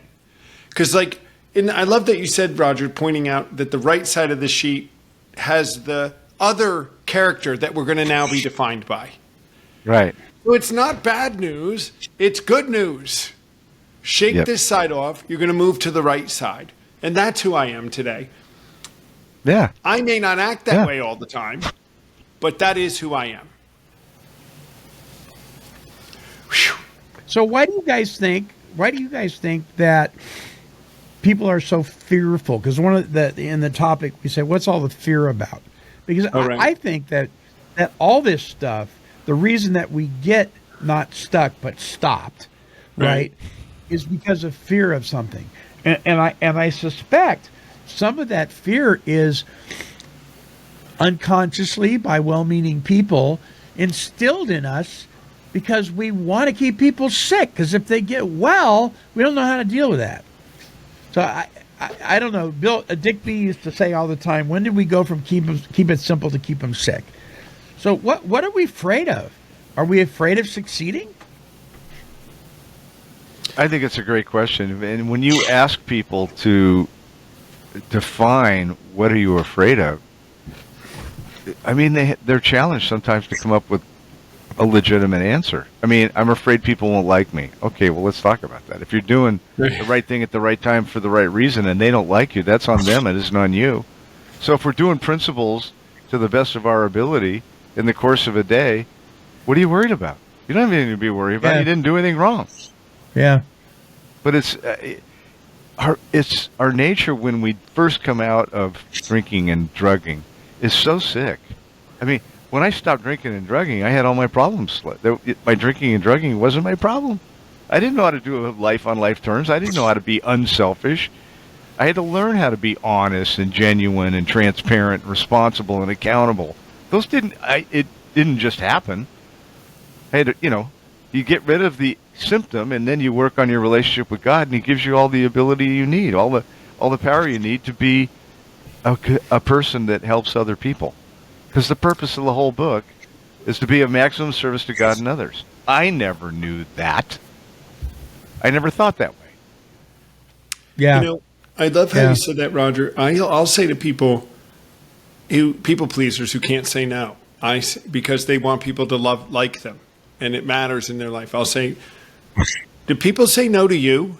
Because I love that you said, Roger, pointing out that the right side of the sheet has the other character that we're going to now be defined by. Right. So it's not bad news, it's good news. Shake Yep. this side off, you're going to move to the right side. And that's who I am today. Yeah. I may not act that Yeah. way all the time, but that is who I am. Whew. So why do you guys think that people are so fearful? Because one of in the topic we said, what's all the fear about? Because right. I think that all this stuff, the reason that we get not stuck but stopped, right, is because of fear of something. And I suspect some of that fear is unconsciously by well-meaning people instilled in us because we want to keep people sick. Because if they get well, we don't know how to deal with that. So I don't know. Dick B used to say all the time, when did we go from keep it simple to keep them sick? So what are we afraid of? Are we afraid of succeeding? I think it's a great question. And when you ask people to define what are you afraid of, I mean, they're challenged sometimes to come up with a legitimate answer. I mean, I'm afraid people won't like me. Okay, well, let's talk about that. If you're doing the right thing at the right time for the right reason and they don't like you, that's on them. It isn't on you. So if we're doing principles to the best of our ability in the course of a day, what are you worried about? You don't have anything to be worried about. Yeah. You didn't do anything wrong. Yeah. But it's our nature when we first come out of drinking and drugging is so sick. I mean, when I stopped drinking and drugging, I had all my problems. My drinking and drugging wasn't my problem. I didn't know how to do life on life terms. I didn't know how to be unselfish. I had to learn how to be honest and genuine and transparent, responsible and accountable. It didn't just happen. I had to, you get rid of the symptom and then you work on your relationship with God and He gives you all the ability you need, all the power you need to be a person that helps other people. Because the purpose of the whole book is to be of maximum service to God and others. I never knew that. I never thought that way. Yeah. I love how Yeah. you said that, Roger. I'll say to people pleasers who can't say no, because they want people to like them, and it matters in their life. I'll say, do people say no to you?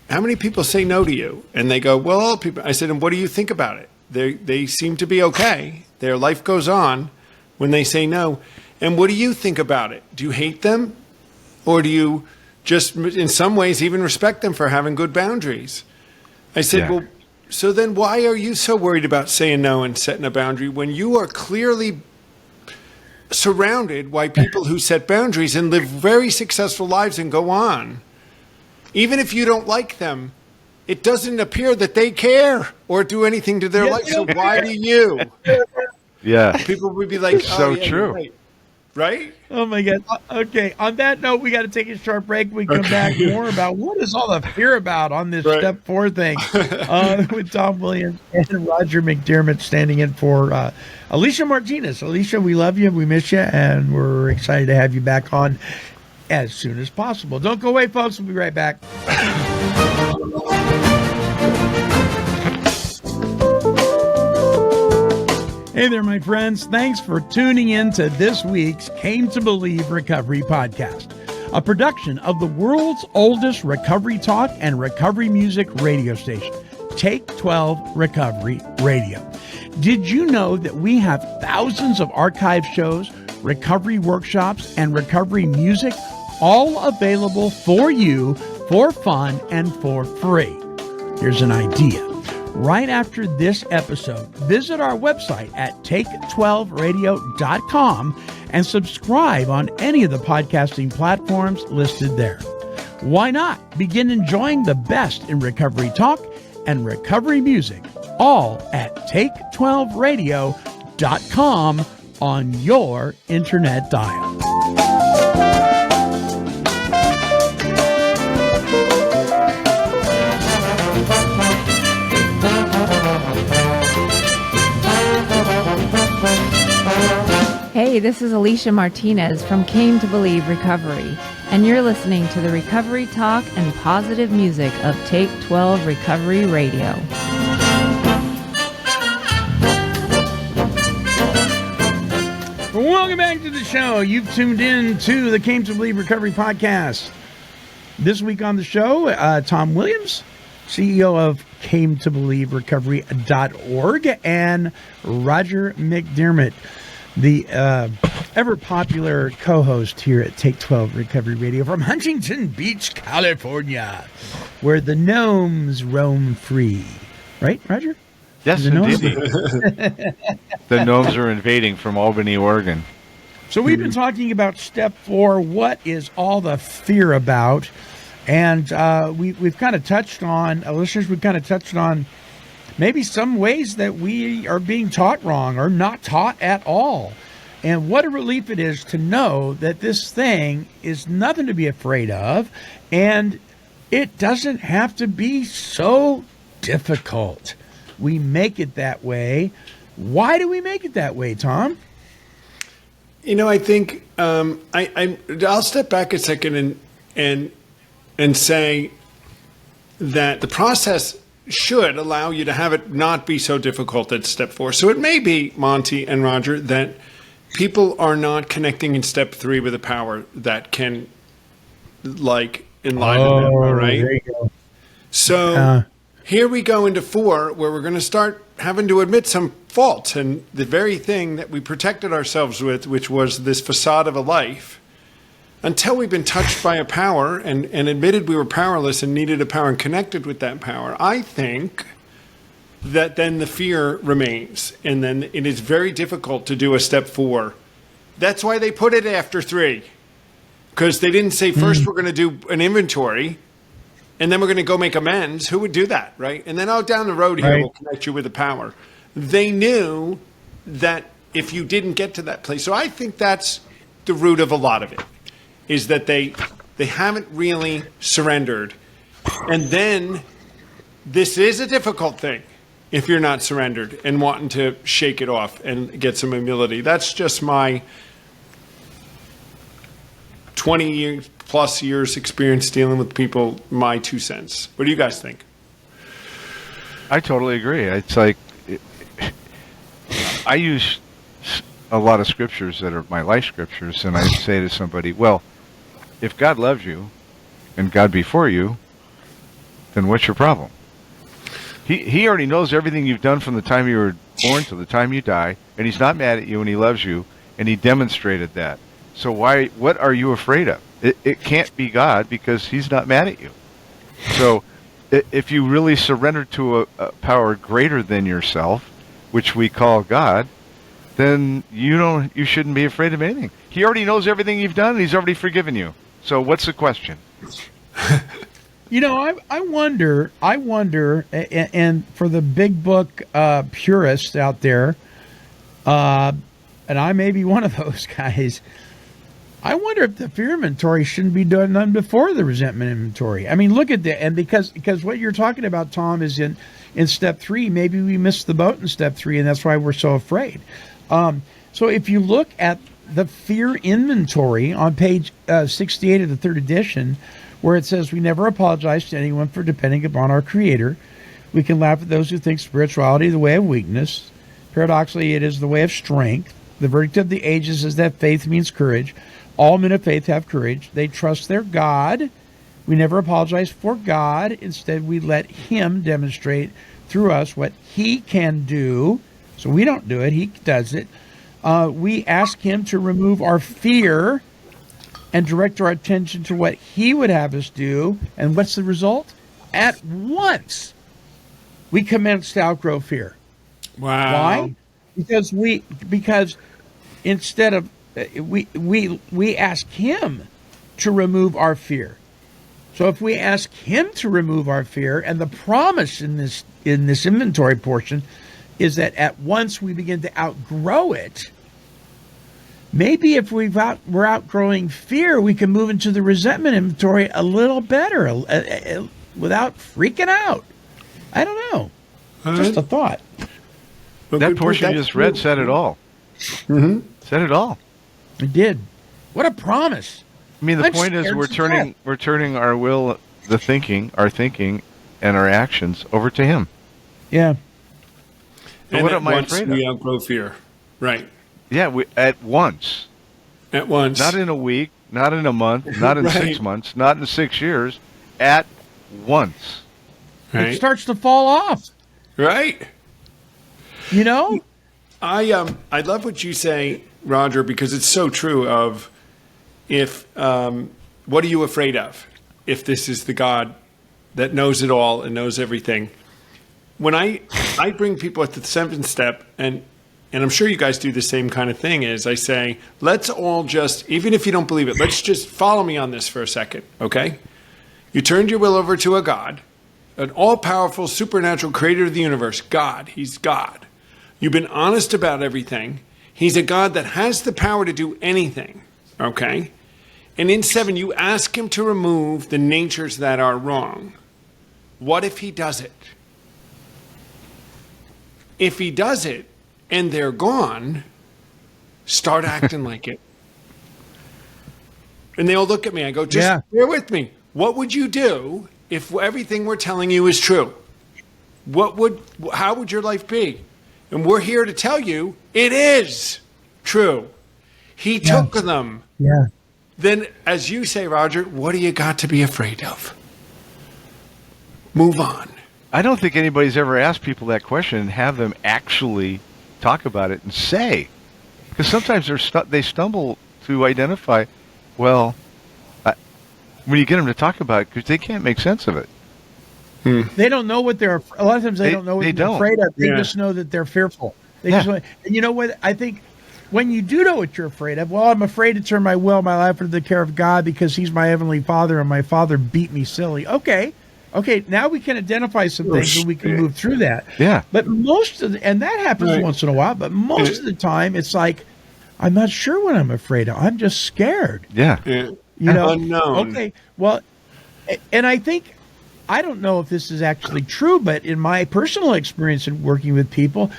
How many people say no to you? And they go, well, people. I said, and what do you think about it? They seem to be okay. Their life goes on when they say no. And what do you think about it? Do you hate them? Or do you just, in some ways, even respect them for having good boundaries? I said, Yeah. well, so then why are you so worried about saying no and setting a boundary when you are clearly surrounded by people who set boundaries and live very successful lives and go on? Even if you don't like them, it doesn't appear that they care or do anything to their life. So why do you? Yeah. People would be like, It's so yeah, true. you're right. Right? Oh my God. Okay. On that note, we got to take a short break. We come back more about what is all the fear about on this Right. step 4 thing with Tom Williams and Roger McDermott standing in for Alicia Martinez. Alicia, we love you. We miss you. And we're excited to have you back on as soon as possible. Don't go away, folks. We'll be right back. Hey there, my friends. Thanks for tuning in to this week's Came to Believe Recovery podcast, a production of the world's oldest recovery talk and recovery music radio station, Take 12 Recovery Radio. Did you know that we have thousands of archive shows, recovery workshops, and recovery music all available for you for fun and for free? Here's an idea. Right after this episode, visit our website at take12radio.com and subscribe on any of the podcasting platforms listed there. Why not begin enjoying the best in recovery talk and recovery music, all at take12radio.com on your internet dial. Hey, this is Alicia Martinez from Came to Believe Recovery, and you're listening to the recovery talk and positive music of Take 12 Recovery Radio. Welcome back to the show. You've tuned in to the Came to Believe Recovery podcast. This week on the show, Tom Williams, CEO of Came to Believe Recovery.org, and Roger McDermott, the ever popular co-host here at Take 12 Recovery Radio from Huntington Beach, California, where the gnomes roam free. Right, Roger? Yes, The gnomes? indeed. The gnomes are invading from Albany, Oregon. So we've been talking about step 4. What is all the fear about? And we've kind of touched on, listeners, we've kind of touched on maybe some ways that we are being taught wrong or not taught at all. And what a relief it is to know that this thing is nothing to be afraid of, and it doesn't have to be so difficult. We make it that way. Why do we make it that way, Tom? You know, I think I'll step back a second and say that the process should allow you to have it not be so difficult at step 4. So it may be, Monty and Roger, that people are not connecting in step 3 with a power that can, like, enliven them, all right? There you go. So here we go into 4, where we're going to start having to admit some faults. And the very thing that we protected ourselves with, which was this facade of a life, until we've been touched by a power and admitted we were powerless and needed a power and connected with that power, I think that then the fear remains. And then it is very difficult to do a step 4. That's why they put it after 3. Because they didn't say first we're going to do an inventory and then we're going to go make amends. Who would do that, right? And then down the road here, Right. we'll connect you with the power. They knew that if you didn't get to that place. So I think that's the root of a lot of it, is that they haven't really surrendered. And then this is a difficult thing if you're not surrendered and wanting to shake it off and get some humility. That's just my 20 plus years experience dealing with people, my 2 cents. What do you guys think? I totally agree. It's like I use a lot of scriptures that are my life scriptures, and I say to somebody, well, if God loves you and God be for you, then what's your problem? He already knows everything you've done from the time you were born to the time you die, and he's not mad at you, and he loves you, and he demonstrated that. So what are you afraid of? It can't be God, because he's not mad at you. So if you really surrender to a power greater than yourself, which we call God, then you shouldn't be afraid of anything. He already knows everything you've done, and he's already forgiven you. So what's the question? You know, I wonder, and for the big book purists out there, and I may be one of those guys, I wonder if the fear inventory shouldn't be done before the resentment inventory. I mean, look at that. And because what you're talking about, Tom, is in step 3, maybe we missed the boat in step 3, and that's why we're so afraid. So if you look at the fear inventory on page 68 of the 3rd edition, where it says, we never apologize to anyone for depending upon our Creator. We can laugh at those who think spirituality is the way of weakness. Paradoxically, it is the way of strength. The verdict of the ages is that faith means courage. All men of faith have courage. They trust their God. We never apologize for God. Instead, we let him demonstrate through us what he can do. So we don't do it. He does it. We ask him to remove our fear and direct our attention to what he would have us do. And what's the result? At once, we commence to outgrow fear. Wow. Why? Because instead of we ask him to remove our fear. So if we ask him to remove our fear, and the promise in this inventory portion is that at once we begin to outgrow it. Maybe if we're outgrowing fear, we can move into the resentment inventory a little better without freaking out. I don't know. Just a thought. Well, That good portion point. you just read said it all. Mm-hmm. Said it all. It did. What a promise. I mean, the I'm point is scared we're to turning our will, our thinking, and our actions over to him. Yeah. So And what at am I once afraid we of? outgrow fear. Right. Yeah, at once. At once. Not in a week, not in a month, not in Right. 6 months, not in 6 years. At once. It Right. starts to fall off. Right. You know? I love what you say, Roger, because it's so true. Of if what are you afraid of? If this is the God that knows it all and knows everything. When I bring people at the 7th step, and I'm sure you guys do the same kind of thing, is I say, let's all just, even if you don't believe it, let's just follow me on this for a second, okay? You turned your will over to a God, an all-powerful, supernatural creator of the universe, God. He's God. You've been honest about everything. He's a God that has the power to do anything, okay? And in 7, you ask him to remove the natures that are wrong. What if he does it? If he does it and they're gone, start acting like it. And they all look at me. I go, just bear with me. What would you do if everything we're telling you is true? How would your life be? And we're here to tell you it is true. He took them. Yeah. Then, as you say, Roger, what do you got to be afraid of? Move on. I don't think anybody's ever asked people that question and have them actually talk about it and say. Because sometimes they stumble to identify, well, when you get them to talk about it, because they can't make sense of it. They don't know what they're. A lot of times they don't know what they they're don't. afraid of. They Yeah. just know that they're fearful. They Yeah. just, and you know what? I think when you do know what you're afraid of, well, I'm afraid to turn my will, my life into the care of God because He's my heavenly Father, and my Father beat me silly. Okay, now we can identify some things and we can move through that. Yeah. But and that happens Right. once in a while. But most of the time, it's like I'm not sure what I'm afraid of. I'm just scared. Yeah. Yeah. You know, Unknown. okay, well, and I think, I don't know if this is actually true, but in my personal experience in working with people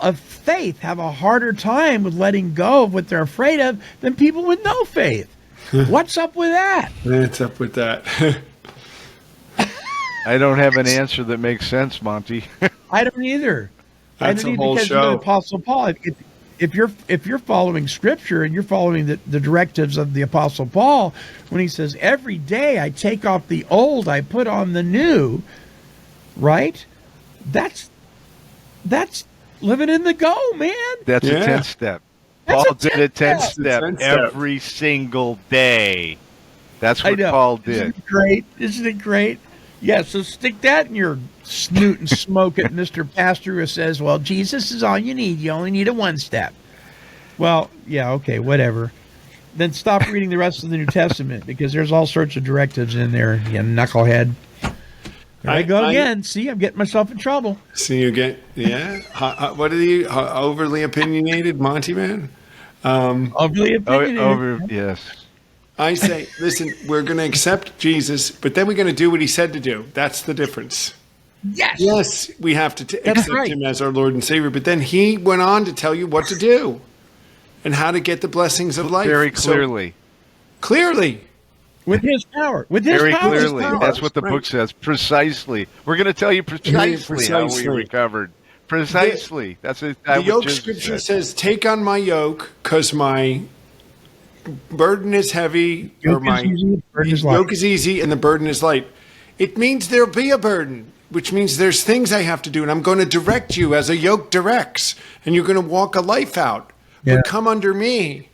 of faith have a harder time with letting go of what they're afraid of than people with no faith. What's up with that? What's up with that? I don't have an answer that makes sense, Monty. I don't either. That's I don't a whole because show. of the Apostle Paul. If you're following Scripture and you're following the directives of the Apostle Paul, when he says every day I take off the old, I put on the new, right? That's living in the go, man. That's Yeah. a 10th step. That's Paul a did a 10th 10th step 10th step. every single day. That's I what know. Paul did. Isn't it great? Isn't it great? Yeah, so stick that in your snoot and smoke it, Mr. Pastor, who says, well, Jesus is all you need. You only need a one step. Well, yeah, okay, whatever. Then stop reading the rest of the New Testament because there's all sorts of directives in there, you knucklehead. There I go again. See, I'm getting myself in trouble. See you get, yeah. What are you, overly opinionated, Monty man? Overly opinionated. Yes. I say, listen, we're going to accept Jesus, but then we're going to do what he said to do. That's the difference. Yes. Yes, we have to That's accept right. him as our Lord and Savior, but then he went on to tell you what to do and how to get the blessings of life. Very So, clearly. clearly. With his power. With his Very power. clearly. power. That's what the Right. book says. Precisely. We're going to tell you precisely how we Precisely. recovered. Precisely. That's it. The yoke scripture says, "Take on my yoke, because my burden is heavy, or Yoke is my easy, burden is light." yoke is easy, and the burden is light." It means there'll be a burden, which means there's things I have to do, and I'm going to direct you as a yoke directs, and you're going to walk a life out. Yeah. But come under me,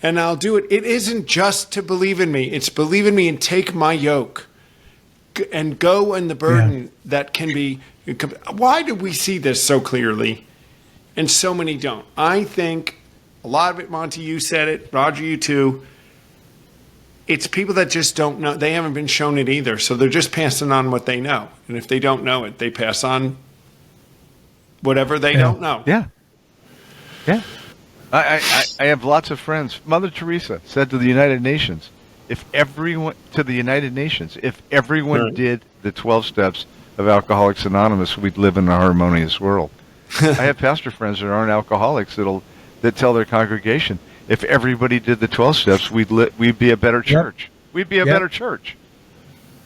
and I'll do it. It isn't just to believe in me; it's believe in me and take my yoke, and go in the burden that can be. Why do we see this so clearly, and so many don't? I think a lot of it, Monty, you said it, Roger, you too. It's people that just don't know. They haven't been shown it either, so they're just passing on what they know. And if they don't know it, they pass on whatever they don't know. Yeah. Yeah. I have lots of friends. Mother Teresa said to the United Nations, if everyone Right. did the 12 steps of Alcoholics Anonymous, we'd live in a harmonious world. I have pastor friends that aren't alcoholics that tell their congregation, if everybody did the 12 steps, we'd be a better church. We'd be a better church.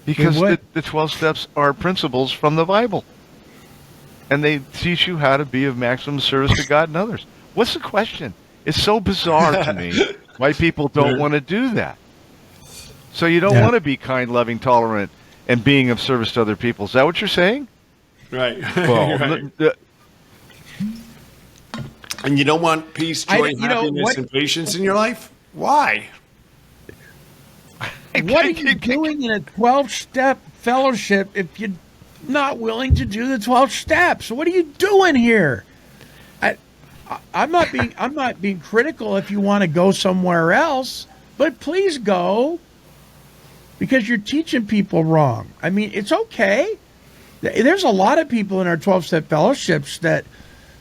Because would. the 12 steps are principles from the Bible. And they teach you how to be of maximum service to God and others. What's the question? It's so bizarre to me why people don't want to do that. So you don't want to be kind, loving, tolerant, and being of service to other people. Is that what you're saying? Right. Well, Right. And you don't want peace, joy, you know, happiness, what- and patience in your life? Why? What are you doing in a 12-step fellowship if you're not willing to do the 12 steps? What are you doing here? I'm not being critical if you want to go somewhere else, but please go, because you're teaching people wrong. I mean, it's okay. There's a lot of people in our 12-step fellowships that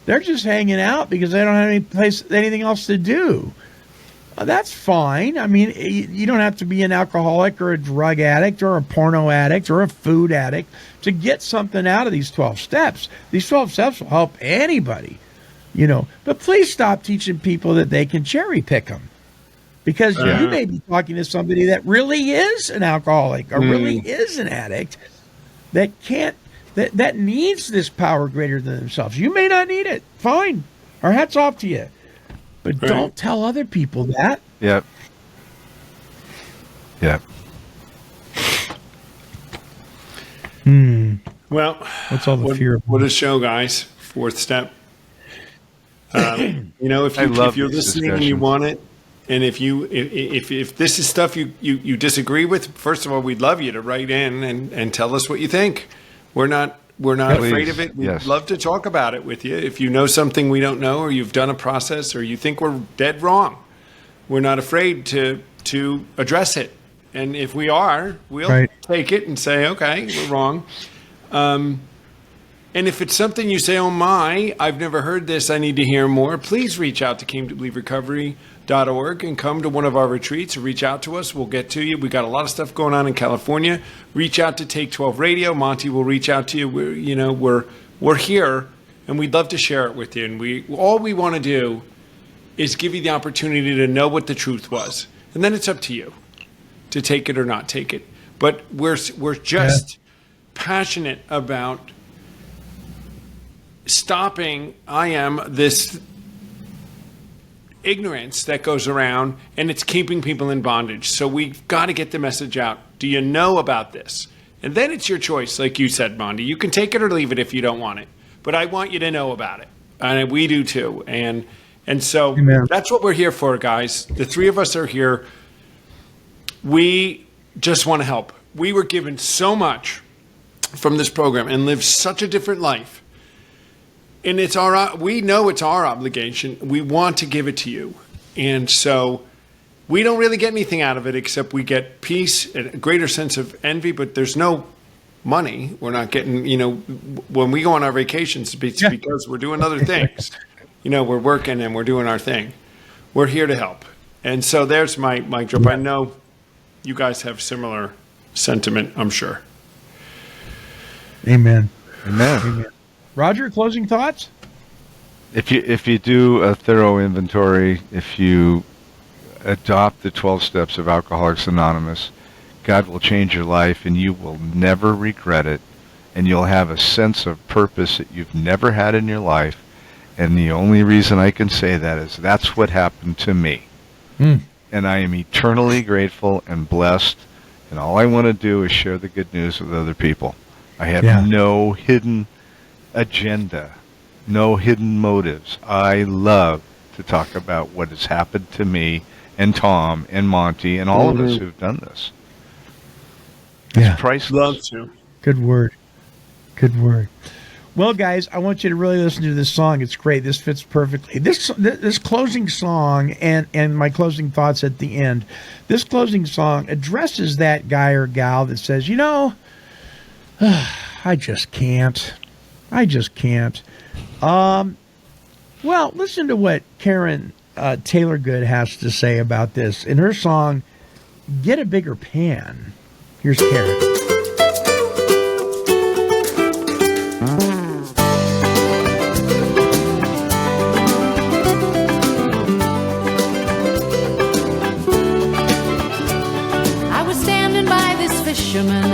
they're just hanging out because they don't have anything else to do. That's fine. I mean, you don't have to be an alcoholic or a drug addict or a porno addict or a food addict to get something out of these 12 steps. These 12 steps will help anybody, you know. But please stop teaching people that they can cherry pick them, because you may be talking to somebody that really is an alcoholic or really is an addict that that needs this power greater than themselves. You may not need it. Fine. Our hats off to you. But don't tell other people that. Yep. Yep. Well, What's all the fear of? what a show, guys. Fourth step. You know, if I love you're these listening and you discussions. want it, and if this is stuff you disagree with, first of all, we'd love you to write in and tell us what you think. We're not afraid of it. We'd Yes. love to talk about it with you. If you know something we don't know, or you've done a process, or you think we're dead wrong, we're not afraid to address it. And if we are, we'll take it and say, okay, we're wrong. And if it's something you say, oh my, I've never heard this, I need to hear more, please reach out to CameToBelieveRecovery.org and come to one of our retreats, or reach out to us. We'll get to you. We got a lot of stuff going on in California. Reach out to Take 12 Radio. Monty will reach out to you. We're here, and we'd love to share it with you. And all we want to do is give you the opportunity to know what the truth was. And then it's up to you to take it or not take it. But we're just passionate about stopping this ignorance that goes around, and it's keeping people in bondage. So we've got to get the message out. Do you know about this? And then it's your choice, like you said, Mondi. You can take it or leave it if you don't want it. But I want you to know about it. And we do too. And so that's what we're here for, guys. The three of us are here. We just want to help. We were given so much from this program and lived such a different life. And we know it's our obligation. We want to give it to you. And so we don't really get anything out of it except we get peace and a greater sense of envy, but there's no money. We're not getting, when we go on our vacations, it's because we're doing other things. We're working and we're doing our thing. We're here to help. And so there's my drop. I know you guys have sentiment, I'm sure. Amen. Amen. Roger, closing thoughts? If you do a thorough inventory, if you adopt the 12 steps of Alcoholics Anonymous, God will change your life and you will never regret it. and you'll have a sense of purpose that you've never had in your life. And the only reason I can say that is that's what happened to me. And I am eternally grateful and blessed, and all I want to do is share the good news with other people. I have no hidden agenda, no hidden motives. I love to talk about what has happened to me and Tom and Monty and all of us who've done this. Yeah. It's priceless. Love to. Good word. Good word. Well, guys, I want you to really listen to this song. It's great. This fits perfectly. This closing song and my closing thoughts at the end. This closing song addresses that guy or gal that says, you know, I just can't. I just can't. Well, listen to what Karen Taylor Good has to say about this in her song, Get a Bigger Pan. Here's Karen. I was standing by this fisherman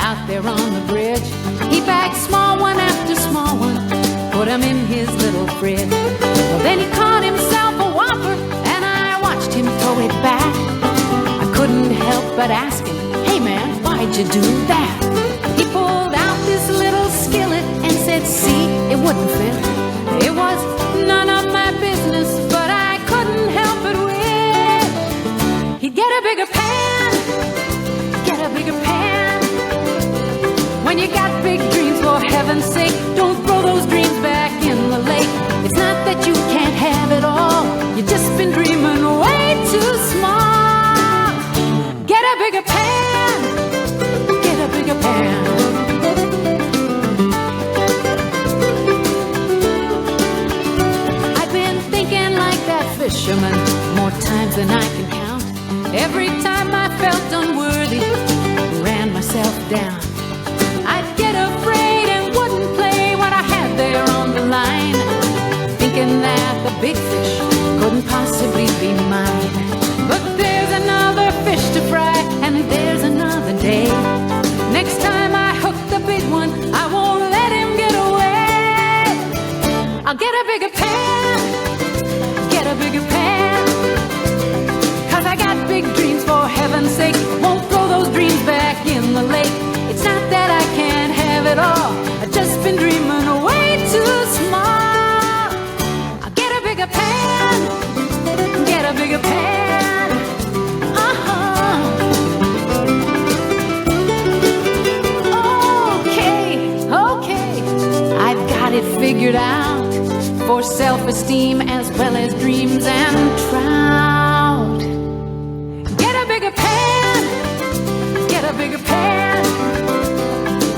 out there on the bridge. He bagged small one after small one, put 'em in his little fridge. Well, then he caught himself a whopper, and I watched him throw it back. I couldn't help but ask him, hey man, why'd you do that? He pulled out this little skillet and said, see, it wouldn't fit. It was none of my business, but I couldn't help it with. He'd get a bigger pan, get a bigger pan. When you got big dreams, for heaven's sake, don't throw those dreams back in the lake. It's not that you can't have it all, you've just been dreaming way too small. Get a bigger pan, get a bigger pan. I've been thinking like that fisherman more times than I can count. Every time I felt unworthy, ran myself down. I'd get afraid and wouldn't play what I had there on the line, thinking that the big fish couldn't possibly be mine. But there's another fish to fry, and there's another day. Next time I hook the big one, I won't let him get away. I'll get a bigger pan, get a bigger pan. 'Cause I got big dreams, for heaven's sake, won't throw those dreams back in the lake. It's not that I can't have it all, I've just been dreaming way too small. I'll get a bigger pan, get a bigger pan. Okay, I've got it figured out, for self-esteem as well as dreams and trout. Get a bigger pan, get a bigger pan.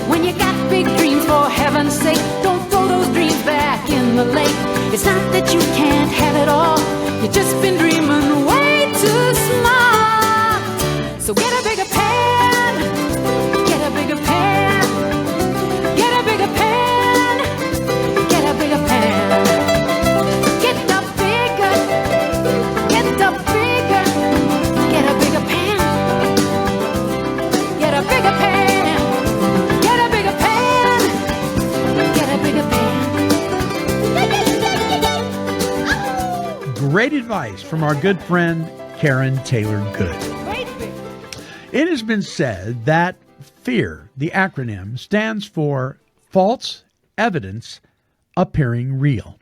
When you got big dreams, for heaven's sake, don't throw those dreams back in the lake. It's not that you can't have it all, you've just been dreaming way too small. So get a bigger pan, get a bigger pan, get a bigger pan, get a bigger pan. Get the bigger, get the bigger, get a bigger pan, get a bigger pan, get a bigger pan, get a bigger pan. Great advice from our good friend Karen Taylor Good. It has been said that FEAR, the acronym, stands for false evidence appearing real.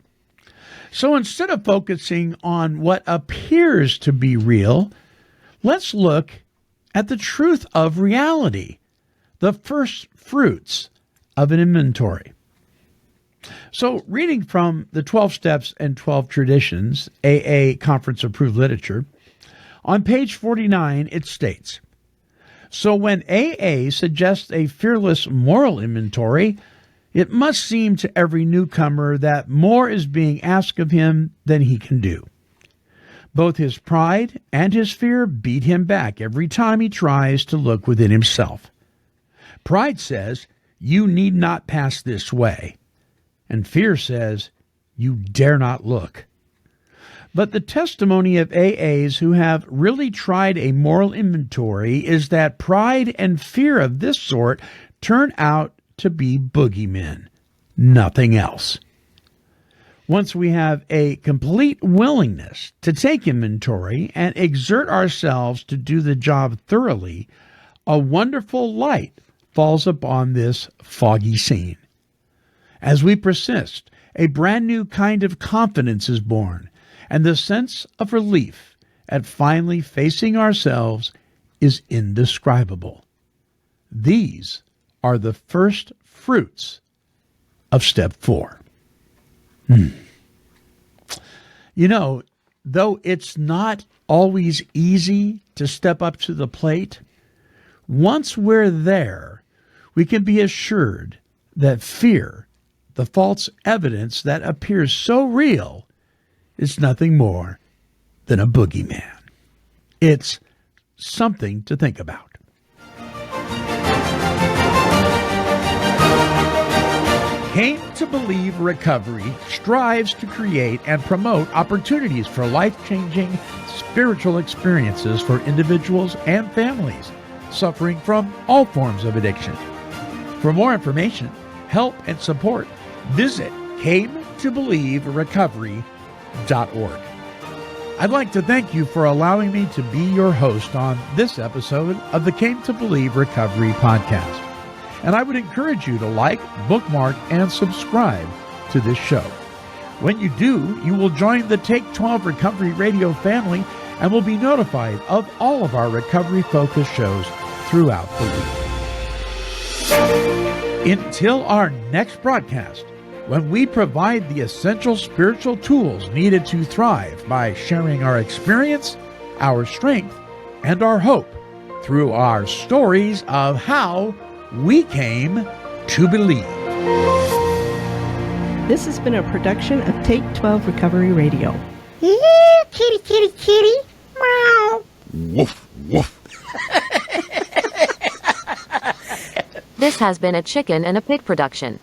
So instead of focusing on what appears to be real, let's look at the truth of reality, the first fruits of an inventory. So reading from the 12 Steps and 12 Traditions, AA Conference Approved Literature, on page 49 it states, so when AA suggests a fearless moral inventory, it must seem to every newcomer that more is being asked of him than he can do. Both his pride and his fear beat him back every time he tries to look within himself. Pride says, you need not pass this way. And fear says, you dare not look. But the testimony of AAs who have really tried a moral inventory is that pride and fear of this sort turn out to be boogeymen, nothing else. Once we have a complete willingness to take inventory and exert ourselves to do the job thoroughly, a wonderful light falls upon this foggy scene. As we persist, a brand new kind of confidence is born, and the sense of relief at finally facing ourselves is indescribable. These are the first fruits of step 4. You know, though it's not always easy to step up to the plate, once we're there, we can be assured that fear, the false evidence that appears so real, is nothing more than a boogeyman. It's something to think about. Came to Believe Recovery strives to create and promote opportunities for life-changing spiritual experiences for individuals and families suffering from all forms of addiction. For more information, help, and support, visit cametobelieverecovery.org. I'd like to thank you for allowing me to be your host on this episode of the Came to Believe Recovery podcast. And I would encourage you to like, bookmark, and subscribe to this show. When you do, you will join the Take 12 Recovery Radio family and will be notified of all of our recovery-focused shows throughout the week. Until our next broadcast, when we provide the essential spiritual tools needed to thrive by sharing our experience, our strength, and our hope through our stories of how we came to believe. This has been a production of Take 12 Recovery Radio. Kitty, kitty, kitty. Meow. Woof, woof. This has been a Chicken and a Pig production.